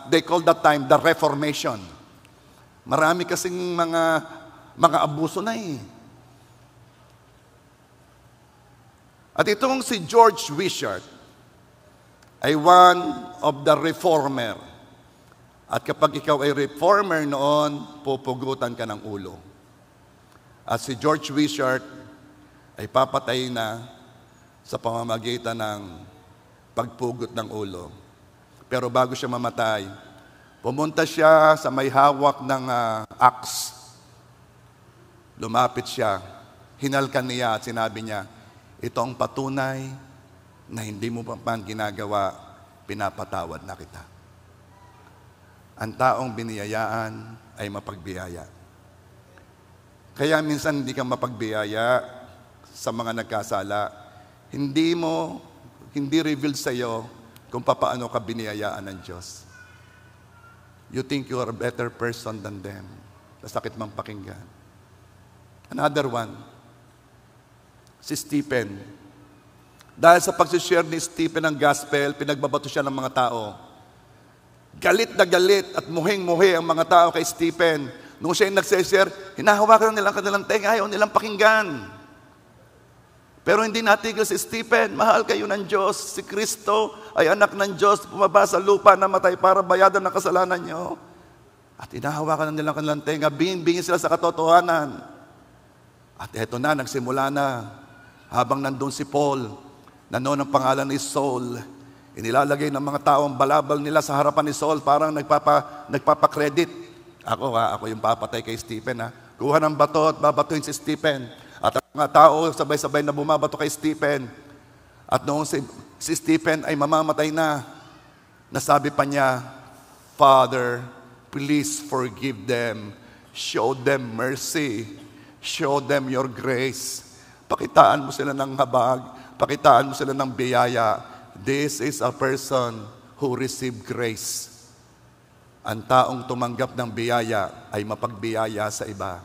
they call that time the Reformation. Marami kasing mga abuso na eh. At itong si George Wishart ay one of the reformer. At kapag ikaw ay reformer noon, pupugutan ka ng ulo. At si George Wishart ay papatay na sa pamamagitan ng pagpugot ng ulo. Pero bago siya mamatay, pumunta siya sa may hawak ng axe. Lumapit siya, hinalkan niya at sinabi niya, ito ang patunay na hindi mo pa man ginagawa, pinapatawad na kita. Ang taong biniyayaan ay mapagbiyaya. Kaya minsan hindi ka mapagbiyaya sa mga nagkasala. Hindi revealed sa iyo kung paano ka biniyayaan ng Diyos. You think you are a better person than them. Masakit mang pakinggan. Another one, si Stephen. Dahil sa pagsishare ni Stephen ng gospel, pinagbabato siya ng mga tao. Galit na galit at muhing-muhi ang mga tao kay Stephen. Nung siya yung nagsishare, hinahawakan nilang kanilang tenga, ayaw nilang pakinggan. Pero hindi natigil si Stephen, mahal kayo ng Diyos. Si Kristo ay anak ng Diyos, bumaba sa lupa, namatay para bayadan ng kasalanan niyo. At hinahawakan nilang kanilang tenga, bingin sila sa katotohanan. At eto na, nagsimula na. Habang nandun si Paul, nanoon ang pangalan ni Saul, inilalagay ng mga tao ang balabal nila sa harapan ni Saul, parang nagpapa-credit. Ako yung papatay kay Stephen. Kuha ng bato at babatuin si Stephen. At ang mga tao sabay-sabay na bumabato kay Stephen. At noong si Stephen ay mamamatay na, nasabi pa niya, Father, please forgive them. Show them mercy. Show them your grace. Pakitaan mo sila ng habag. Pakitaan mo sila ng biyaya. This is a person who received grace. Ang taong tumanggap ng biyaya ay mapagbiyaya sa iba.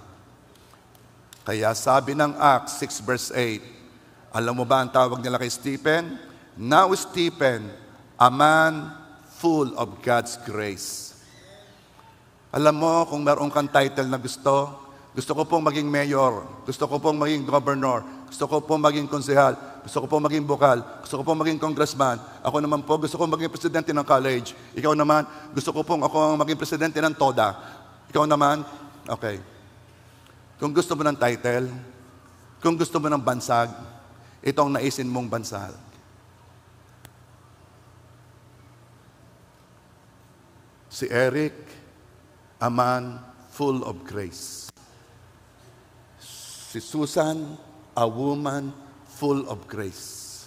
Kaya sabi ng Acts 6 verse 8, alam mo ba ang tawag nila kay Stephen? Now Stephen, a man full of God's grace. Alam mo, kung meron kang title na gusto ko pong maging mayor, gusto ko pong maging governor, gusto ko pong maging konsehal, gusto ko pong maging bukal, gusto ko pong maging congressman, ako naman po, gusto ko maging presidente ng college, ikaw naman, gusto ko pong ako maging presidente ng TODA, ikaw naman, okay. Kung gusto mo ng title, kung gusto mo ng bansag, ito ang naisin mong bansag. Si Eric, a man full of grace. Si Susan, a woman full of grace.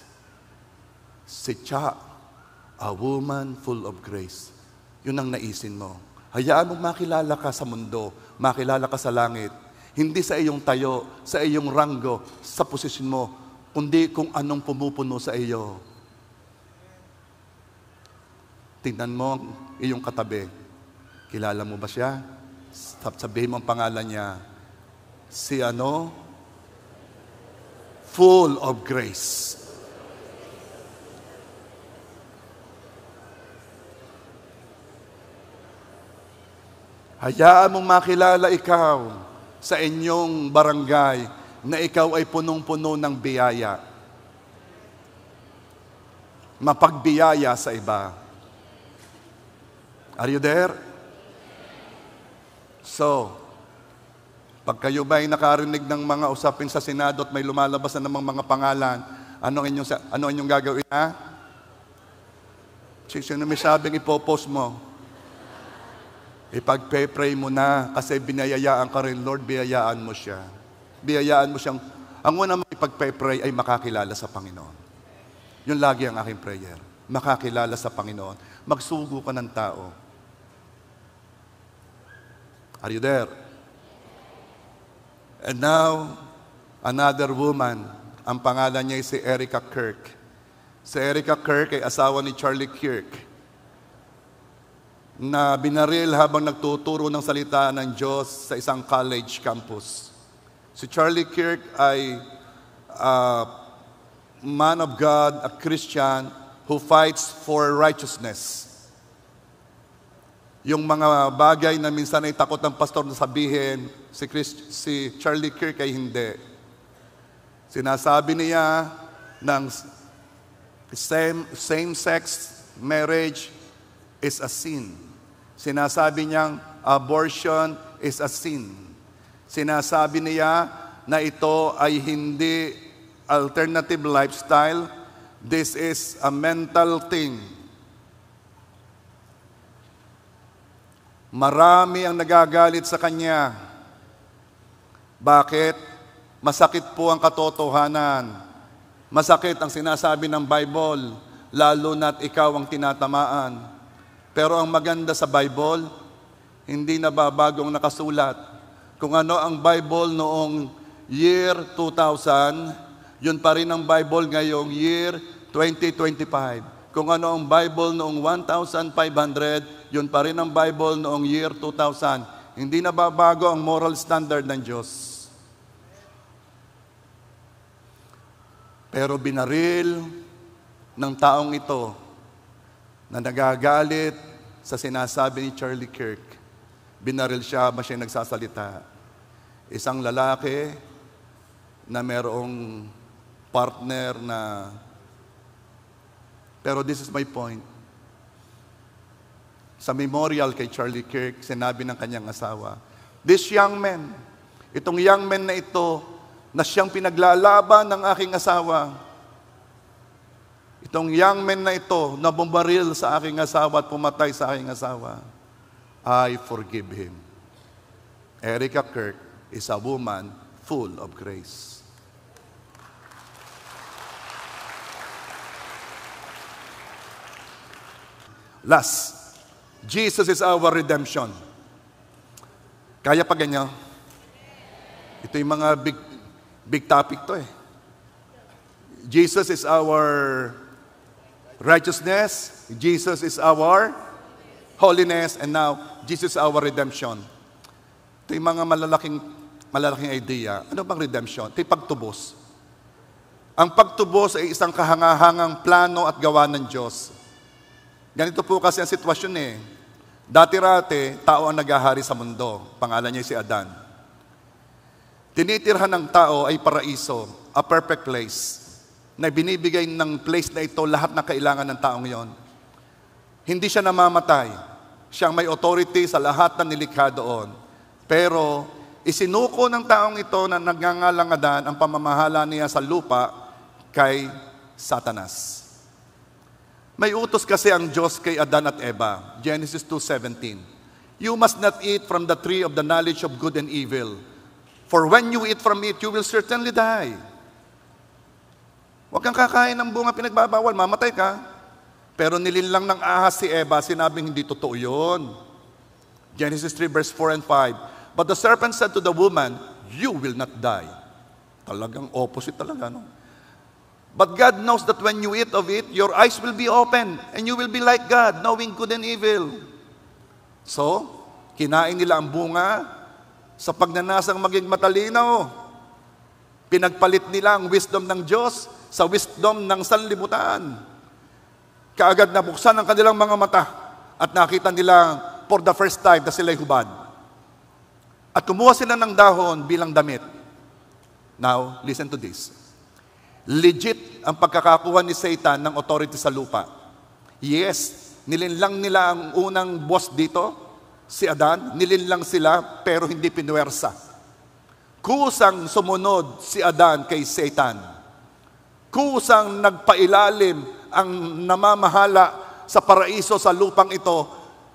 Si Cha, a woman full of grace. Yun ang naisin mo. Hayaan mong makilala ka sa mundo, makilala ka sa langit. Hindi sa iyong tayo, sa iyong ranggo, sa posisyon mo, kundi kung anong pumupuno sa iyo. Tingnan mo ang iyong katabi. Kilala mo ba siya? Sabihin mo ang pangalan niya. Si ano? Full of grace. Hayaan mong makilala ikaw sa inyong barangay na ikaw ay punong-puno ng biyaya. Mapagbiyaya sa iba. Are you there? So, pag kayo ba ay nakarinig ng mga usapin sa Senado at may lumalabas na namang mga pangalan, ano inyong gagawin, ha? Sino may sabing ipopost mo? Ipag-pray mo na kasi binayayaan ka rin, Lord, biyayaan mo siya. Biyayaan mo siyang, ang una mo ipag-pray ay makakilala sa Panginoon. Yun lagi ang aking prayer. Makakilala sa Panginoon. Magsugo ka ng tao. Are you there? And now, another woman, ang pangalan niya ay si Erica Kirk. Si Erica Kirk ay asawa ni Charlie Kirk, na binaril habang nagtuturo ng salita ng Diyos sa isang college campus. Si Charlie Kirk ay man of God, a Christian who fights for righteousness. Yung mga bagay na minsan ay takot ng pastor na sabihin, si Charlie Kirk ay hindi. Sinasabi niya ng same-sex marriage is a sin. Sinasabi niyang abortion is a sin. Sinasabi niya na ito ay hindi alternative lifestyle. This is a mental thing. Marami ang nagagalit sa kanya. Bakit? Masakit po ang katotohanan. Masakit ang sinasabi ng Bible, lalo na't ikaw ang tinatamaan. Pero ang maganda sa Bible, hindi nababago ang nakasulat. Kung ano ang Bible noong year 2000, yun pa rin ang Bible ngayong year 2025. Kung ano ang Bible noong 1,500, yun pa rin ang Bible noong year 2000. Hindi nababago ang moral standard ng Diyos. Pero binaril ng taong ito na nagagalit sa sinasabi ni Charlie Kirk. Binaril siya, ba siya nagsasalita? Isang lalaki na merong partner na... Pero this is my point. Sa memorial kay Charlie Kirk, sinabi ng kanyang asawa, this young man, itong young man na ito, na siyang pinaglalaban ng aking asawa, itong young man na ito, na bumaril sa aking asawa at pumatay sa aking asawa, I forgive him. Erica Kirk is a woman full of grace. Last, Jesus is our redemption. Kaya pa ganyan? Ito yung mga big topic to eh. Jesus is our righteousness. Jesus is our holiness. And now, Jesus is our redemption. Ito yung mga malalaking idea. Ano bang redemption? Ito yung pagtubos. Ang pagtubos ay isang kahangahangang plano at gawa ng Diyos. Ganito po kasi ang sitwasyon eh. Dati-rate, tao ang naghahari sa mundo. Pangalan niya si Adan. Tinitirhan ng tao ay paraiso, a perfect place, na binibigay ng place na ito lahat na kailangan ng taong yon. Hindi siya namamatay. Siyang may authority sa lahat na nilikha doon. Pero isinuko ng taong ito na nagngangalang Adan ang pamamahala niya sa lupa kay Satanas. May utos kasi ang Diyos kay Adan at Eva. Genesis 2:17. You must not eat from the tree of the knowledge of good and evil. For when you eat from it, you will certainly die. Huwag kang kakain ng bunga pinagbabawal, mamatay ka. Pero nilinlang ng ahas si Eva, sinabing hindi totoo yun. Genesis 3 verse 4 and 5. But the serpent said to the woman, you will not die. Talagang opposite talaga, no? But God knows that when you eat of it, your eyes will be open, and you will be like God, knowing good and evil. So, kinain nila ang bunga sa pagnanasang maging matalino. Pinagpalit nila ang wisdom ng Diyos sa wisdom ng sanlibutan. Kaagad nabuksan ang kanilang mga mata at nakita nila for the first time na sila'y hubad. At kumuha sila ng dahon bilang damit. Now, listen to this. Legit ang pagkakakuha ni Satan ng authority sa lupa. Yes, nilinlang nila ang unang boss dito, si Adan. Nilinlang sila pero hindi pinuwersa. Kusang sumunod si Adan kay Satan. Kusang nagpailalim ang namamahala sa paraiso sa lupang ito.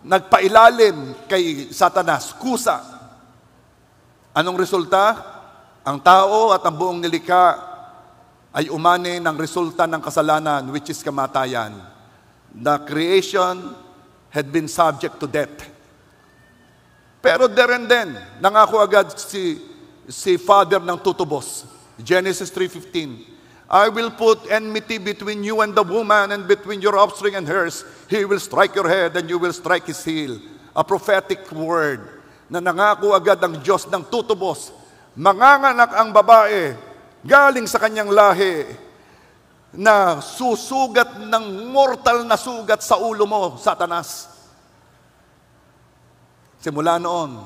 Nagpailalim kay Satanas. Kusa. Anong resulta? Ang tao at ang buong nilikha ay umani ng resulta ng kasalanan, which is kamatayan. The creation had been subject to death. Pero there and then, nangako agad si Father ng tutubos. Genesis 3:15. I will put enmity between you and the woman, and between your offspring and hers. He will strike your head, and you will strike his heel. A prophetic word na nangako agad ang Diyos ng tutubos. Manganganak ang babae, galing sa kanyang lahi, na susugat ng mortal na sugat sa ulo mo, Satanas. Simula noon,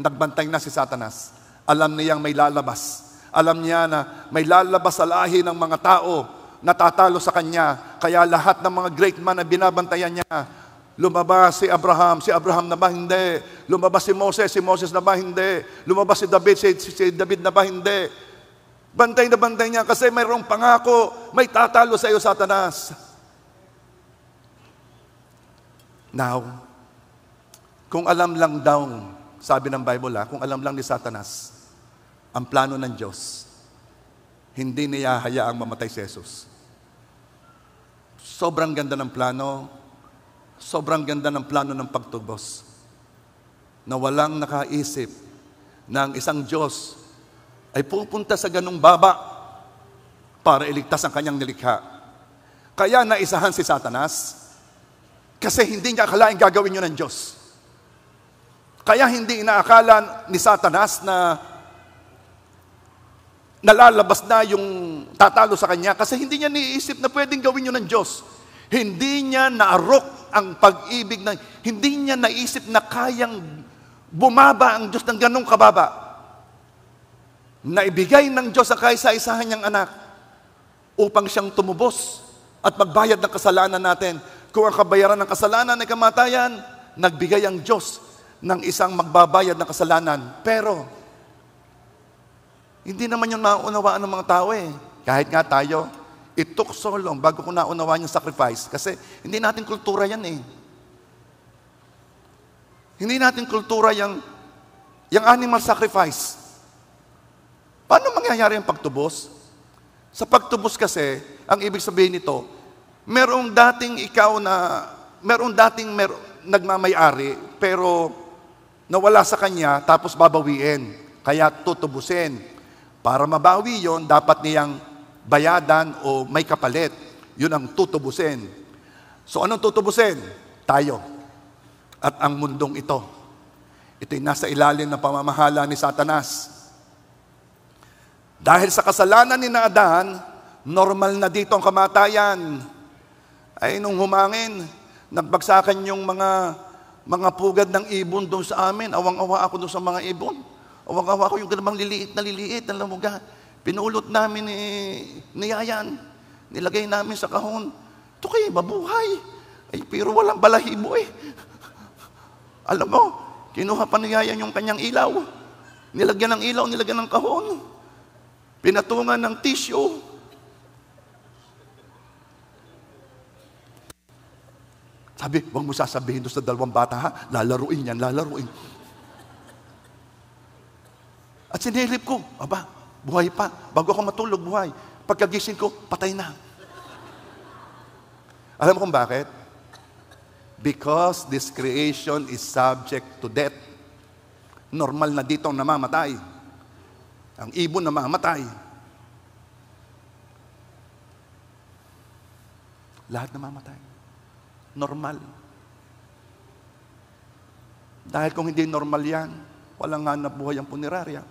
nagbantay na si Satanas. Alam niyang may lalabas. Alam niya na may lalabas sa lahi ng mga tao na tatalo sa kanya. Kaya lahat ng mga great man na binabantayan niya, lumabas si Abraham na ba hindi? Lumabas si Moses na ba hindi? Lumabas si David na ba hindi? Bantay na bantay niya kasi mayroong pangako, may tatalo sa iyo, Satanas. Now, kung alam lang daw, sabi ng Bible, kung alam lang ni Satanas, ang plano ng Diyos, hindi niya hayaang mamatay si Jesus. Sobrang ganda ng plano, sobrang ganda ng plano ng pagtubos, na walang nakaisip na ang isang Diyos ay pupunta sa ganung baba para iligtas ang kanyang nilikha. Kaya naisahan si Satanas kasi hindi niya akalain gagawin yun ng Diyos. Kaya hindi inaakala ni Satanas na nalalabas na yung tatalo sa kanya kasi hindi niya niisip na pwedeng gawin yun ng Diyos. Hindi niya naarok ang pag-ibig na, hindi niya naisip na kayang bumaba ang Diyos ng ganong kababa. Naibigay ng Diyos sa kaisa-isahan niyang anak upang siyang tumubos at magbayad ng kasalanan natin. Kung ang kabayaran ng kasalanan ay kamatayan, nagbigay ang Diyos ng isang magbabayad ng kasalanan. Pero, hindi naman yun maunawaan ng mga tao eh. Kahit nga tayo, it took so long bago ko naunawaan yung sacrifice. Kasi hindi natin kultura yan eh. Hindi natin kultura yung animal sacrifice. Paano mangyayari ang pagtubos? Sa pagtubos kasi, ang ibig sabihin nito, merong dating nagmamay-ari, pero nawala sa kanya, tapos babawiin. Kaya tutubusin. Para mabawi yon, dapat niyang bayadan o may kapalit. Yun ang tutubusin. So anong tutubusin? Tayo. At ang mundong ito. Ito'y nasa ilalim ng pamamahala ni Satanas. Dahil sa kasalanan ni Adan, normal na dito ang kamatayan. Ay nung humangin, nagbagsakan yung mga pugad ng ibon doon sa amin. Awang-awa ako doon sa mga ibon. Awang-awa ako yung ganang liliit na alam mo ga. Pinulot namin ni Yayan. Nilagay namin sa kahon. Ito kayo, mabuhay. Ay, pero walang balahibo eh. Alam mo, kinuha pa ni Yayan yung kanyang ilaw. Nilagyan ng ilaw, nilagyan ng kahon. Pinatungan ng tissue. Sabi, huwag mo sasabihin doon sa dalawang bata ha, lalaruin yan, lalaruin. At sinilip ko, aba, buhay pa. Bago ako matulog, buhay. Pagkagising ko, patay na. Alam mo kung bakit? Because this creation is subject to death. Normal na dito ang namamatay. Ang ibon namamatay. Lahat namamatay. Normal. Dahil kung hindi normal yan, walang hanap buhay ang punerarya.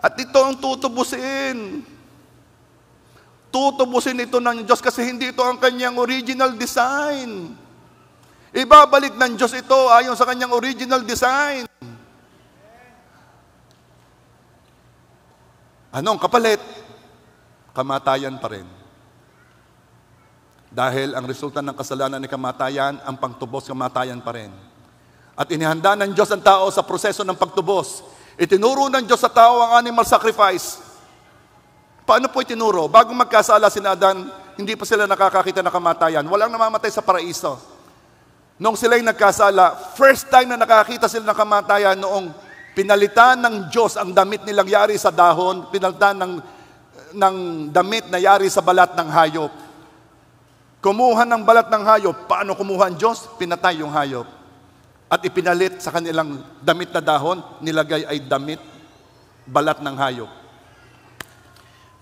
At ito ang tutubusin. Tutubusin ito ng Diyos kasi hindi ito ang kanyang original design. Ibabalik ng Diyos ito ayon sa kanyang original design. Anong kapalit? Kamatayan pa rin. Dahil ang resulta ng kasalanan ni kamatayan, ang pagtubos kamatayan pa rin. At inihanda ng Diyos ang tao sa proseso ng pagtubos. Itinuro ng Diyos sa tao ang animal sacrifice. Paano po itinuro? Bago magkasala si Adan, hindi pa sila nakakakita ng kamatayan. Walang namamatay sa paraiso. Noong sila'y nagkasala, first time na nakakita sila ng kamatayan noong pinalitan ng Diyos ang damit nilang yari sa dahon, pinalitan ng damit na yari sa balat ng hayop. Kumuha ng balat ng hayop. Paano kumuha ang Diyos? Pinatay yung hayop. At ipinalit sa kanilang damit na dahon, nilagay ay damit, balat ng hayop.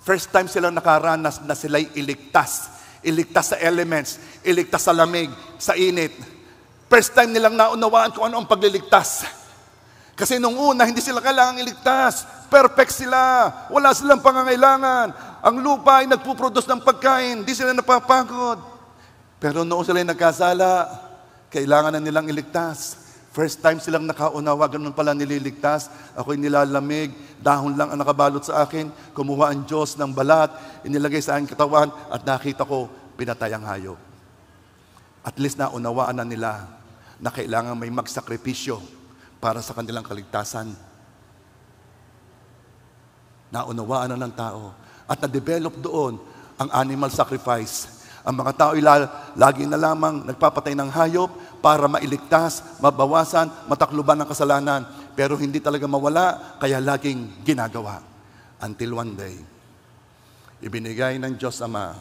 First time silang nakaranas na sila'y iligtas. Iligtas sa elements, iligtas sa lamig, sa init. First time nilang naunawaan kung ano ang pagliligtas. Kasi nung una, hindi sila kailangang iligtas. Perfect sila. Wala silang pangangailangan. Ang lupa ay nagpuproduce ng pagkain. Hindi sila napapagod. Pero noong sila nagkasala, kailangan na nilang iligtas. First time silang nakaunawa, ganun pala nililigtas. Ako'y nilalamig, dahon lang ang nakabalot sa akin. Kumuha ang Diyos ng balat, inilagay sa aking katawan, at nakita ko, pinatay ang hayop. At least naunawaan na nila na kailangan may magsakripisyo para sa kanilang kaligtasan. Naunawaan na ng tao. At na-develop doon ang animal sacrifice. Ang mga tao lagi na lamang nagpapatay ng hayop para mailigtas, mabawasan, matakluban ng kasalanan. Pero hindi talaga mawala, kaya laging ginagawa. Until one day, ibinigay ng Diyos Ama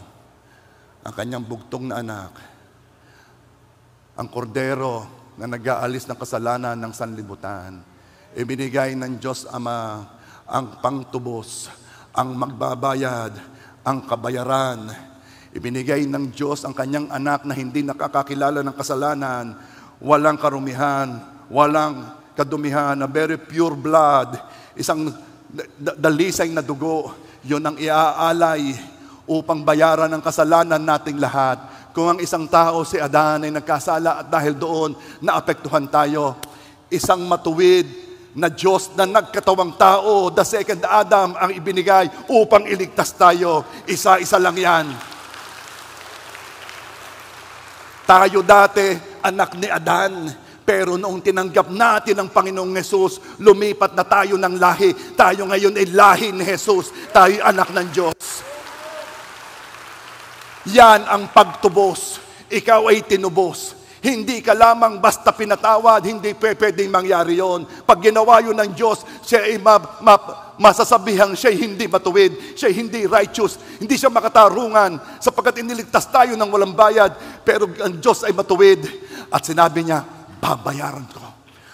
ang kanyang bugtong na anak, ang kordero na nag-aalis ng kasalanan ng sanlibutan. Ibinigay ng Diyos Ama ang pangtubos, ang magbabayad, ang kabayaran. Ibinigay ng Diyos ang kanyang anak na hindi nakakakilala ng kasalanan, walang karumihan, walang kadumihan, na very pure blood, isang dalisay na dugo, yun ang iaalay upang bayaran ang kasalanan nating lahat. Kung ang isang tao, si Adan, ay nagkasala at dahil doon naapektuhan tayo, isang matuwid na Diyos na nagkatawang tao, the second Adam, ang ibinigay upang iligtas tayo. Isa-isa lang yan. Tayo dati, anak ni Adan, pero noong tinanggap natin ang Panginoong Jesus, lumipat na tayo ng lahi. Tayo ngayon ay lahi ni Jesus. Tayo anak ng Diyos. Yan ang pagtubos. Ikaw ay tinubos. Hindi ka lamang basta pinatawad, hindi pwedeng mangyari yon. Pag ginawa yun ng Diyos, siya ay masasabihang siya ay hindi matuwid, siya ay hindi righteous, hindi siya makatarungan, sapagkat iniligtas tayo ng walang bayad, pero ang Diyos ay matuwid. At sinabi niya, babayaran ko.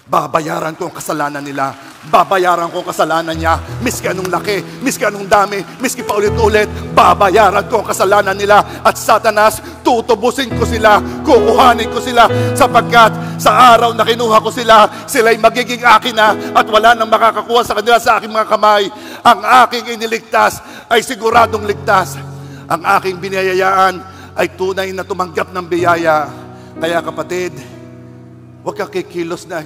Babayaran ko ang kasalanan nila. Babayaran ko ang kasalanan niya. Miski anong laki, miski anong dami, miski paulit-ulit, babayaran ko ang kasalanan nila. At Satanas, tutubusin ko sila, kukuhanin ko sila, sapagkat sa araw na kinuha ko sila, sila'y magiging akin na, at wala nang makakakuha sa kanila sa aking mga kamay. Ang aking iniligtas ay siguradong ligtas. Ang aking biniyayaan ay tunay na tumanggap ng biyaya. Kaya kapatid, huwag ka kikilos na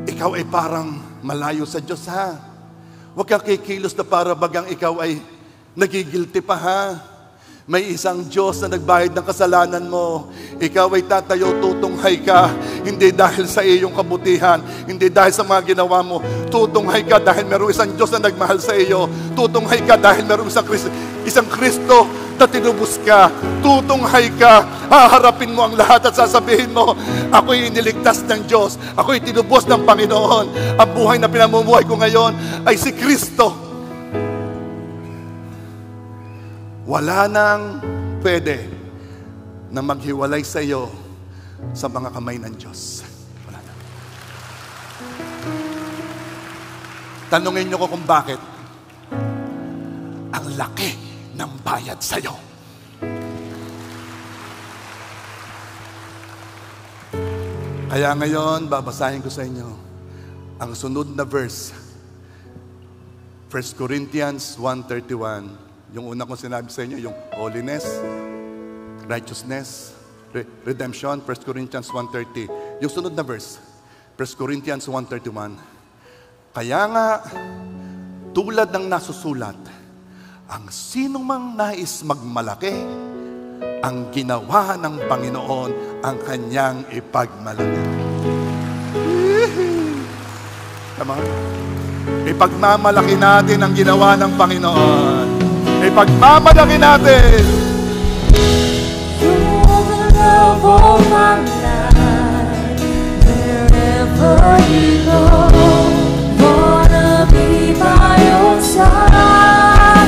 ikaw ay parang malayo sa Diyos, ha? Huwag ka kikilos na para bagang ikaw ay nagigilty pa, ha? May isang Diyos na nagbayad ng kasalanan mo. Ikaw ay tatayo, tutunghay ka. Hindi dahil sa iyong kabutihan, hindi dahil sa mga ginawa mo. Tutunghay ka dahil mayroong isang Diyos na nagmahal sa iyo. Tutunghay ka dahil mayroong isang Kristo na tinubos ka. Tutunghay ka, haharapin mo ang lahat at sasabihin mo, ako'y iniligtas ng Diyos, ako'y tinubos ng Panginoon. Ang buhay na pinamumuhay ko ngayon ay si Kristo. Wala nang pwede na maghiwalay sa iyo sa mga kamay ng Diyos. Wala na. Tanungin niyo ko kung bakit. Ang laki ng bayad sa iyo. Kaya ngayon, babasahin ko sa inyo ang sunod na verse. 1 Corinthians 1:31. Yung una kong sinabi sa inyo, yung holiness, righteousness, redemption, 1 Corinthians 1:30. Yung sunod na verse, 1 Corinthians 1:31. Kaya nga, tulad ng nasusulat, ang sino mang nais magmalaki, ang ginawa ng Panginoon ang kanyang ipagmalaki. Come on. Ipagmamalaki natin ang ginawa ng Panginoon. Ipagmamalaki natin. You're the love of my life. Wherever you go, wanna be by your side.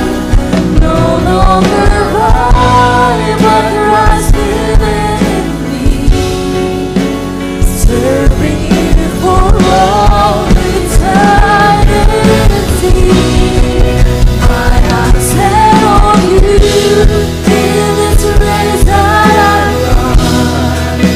No longer I, but Christ living in me. Serving you for all eternity. My eyes set on you, in this race that I run.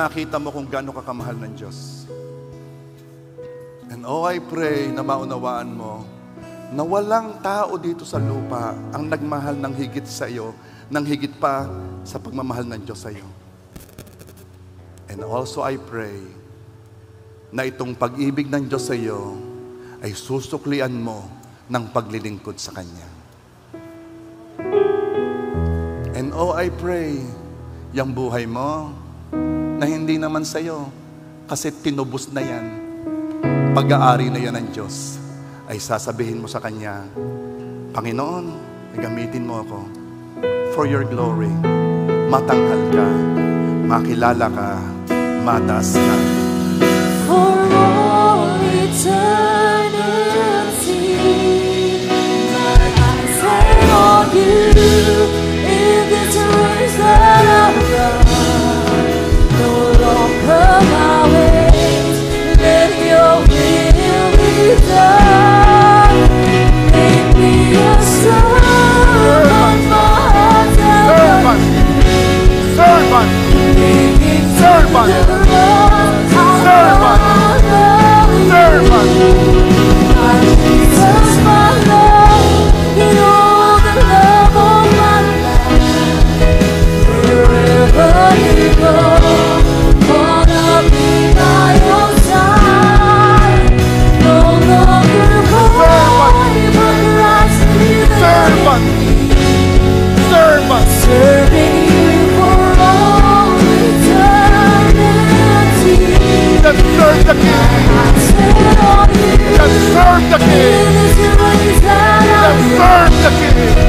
nakita mo kung gaano kakamahal ng Diyos. And I pray na maunawaan mo na walang tao dito sa lupa ang nagmahal ng higit sa iyo, ng higit pa sa pagmamahal ng Diyos sa iyo. And also I pray na itong pag-ibig ng Diyos sa iyo ay susuklian mo ng paglilingkod sa Kanya. And I pray, yung buhay mo, na hindi naman sa iyo, kasi tinubos na yan, pag-aari na yan ng Diyos, ay sasabihin mo sa Kanya, Panginoon, gamitin mo ako for your glory. Matanghal ka, makilala ka, mataas ka. For all eternity, my eyes set on you. In this race that I run, no longer my ways, let your will be done. Make me a servant, my heart and Servant! Servant! Serving you for all eternity. Let's serve the King! Set on you. Let's serve the King! In this race that I Let's serve the King!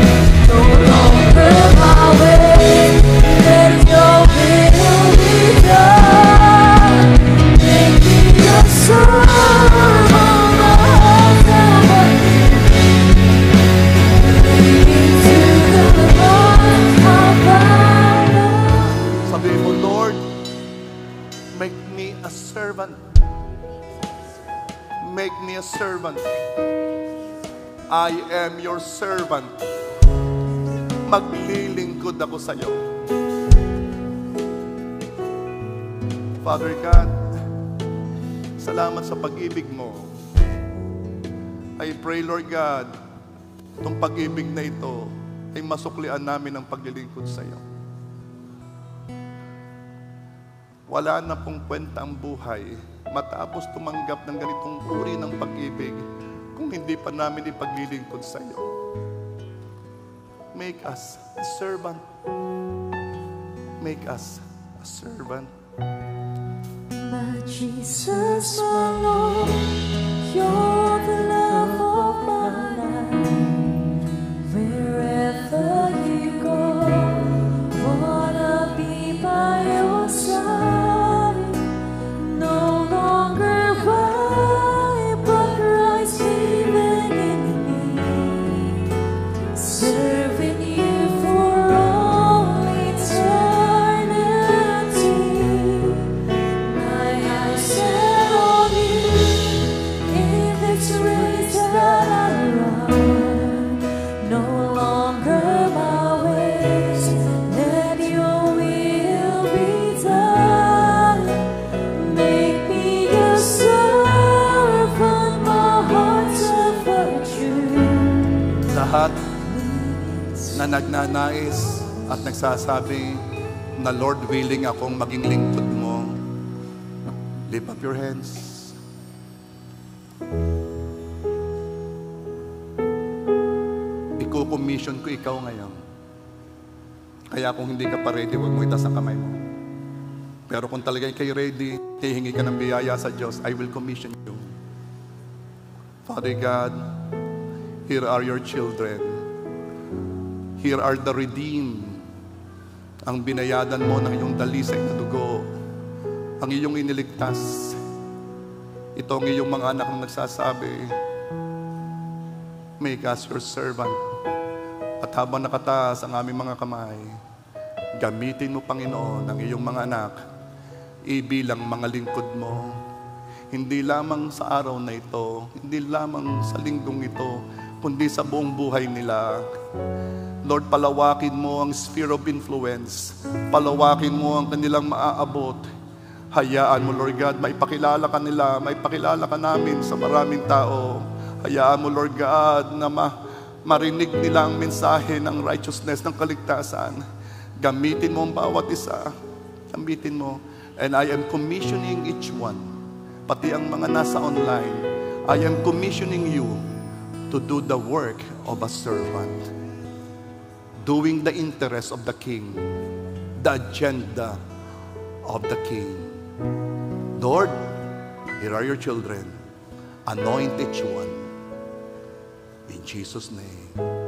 no longer my way. Let your will be done. Make me a servant, my heart leading to the heart of Father. Sabihin mo, Lord, make me a servant. Make me a servant. I am your servant. Maglilingkod ako sa iyo. Father God, salamat sa pag-ibig mo. I pray, Lord God, itong pag-ibig na ito ay masuklian namin ang paglilingkod sa iyo. Wala na pong kwenta ang buhay matapos tumanggap ng ganitong uri ng pag-ibig kung hindi pa namin ipaglilingkod sa iyo. Make us a servant. Make us a servant. My Jesus, my Lord, you're the love of my life. Wherever you go, wanna be by your side. No longer I, but Christ living in me. Serving you for all eternity. My eyes set on you. In this race that I run, no longer my ways. Let your will be done. Make me a servant, my heart's offered you. Lahat na nagnanais at nagsasabi na Lord, willing akong maging lingkod mo, lift up your hands. Iko-commission ko ikaw ngayon. Kaya kung hindi ka pa ready, huwag mo itaas ang kamay mo. Pero kung talaga kayo ready, hihingi ka ng biyaya sa Diyos, I will commission you. Father God, here are your children. Here are the redeemed. Ang binayadan mo ng iyong dalisay na dugo. Ang iyong iniligtas. Ito ang iyong mga anak na nagsasabi, make us your servant. At habang nakataas ang aming mga kamay, gamitin mo, Panginoon, ang iyong mga anak, ibilang mga lingkod mo. Hindi lamang sa araw na ito, hindi lamang sa linggong ito, kundi sa buong buhay nila. Lord, palawakin mo ang sphere of influence. Palawakin mo ang kanilang maaabot. Hayaan mo, Lord God, maipakilala ka nila, maipakilala ka namin sa maraming tao. Hayaan mo, Lord God, na marinig nila ang mensahe ng righteousness, ng kaligtasan. Gamitin mo ang bawat isa. Gamitin mo. And I am commissioning each one, pati ang mga nasa online, I am commissioning you to do the work of a servant, doing the interest of the King, the agenda of the King. Lord, here are your children. Anoint each one. In Jesus' name.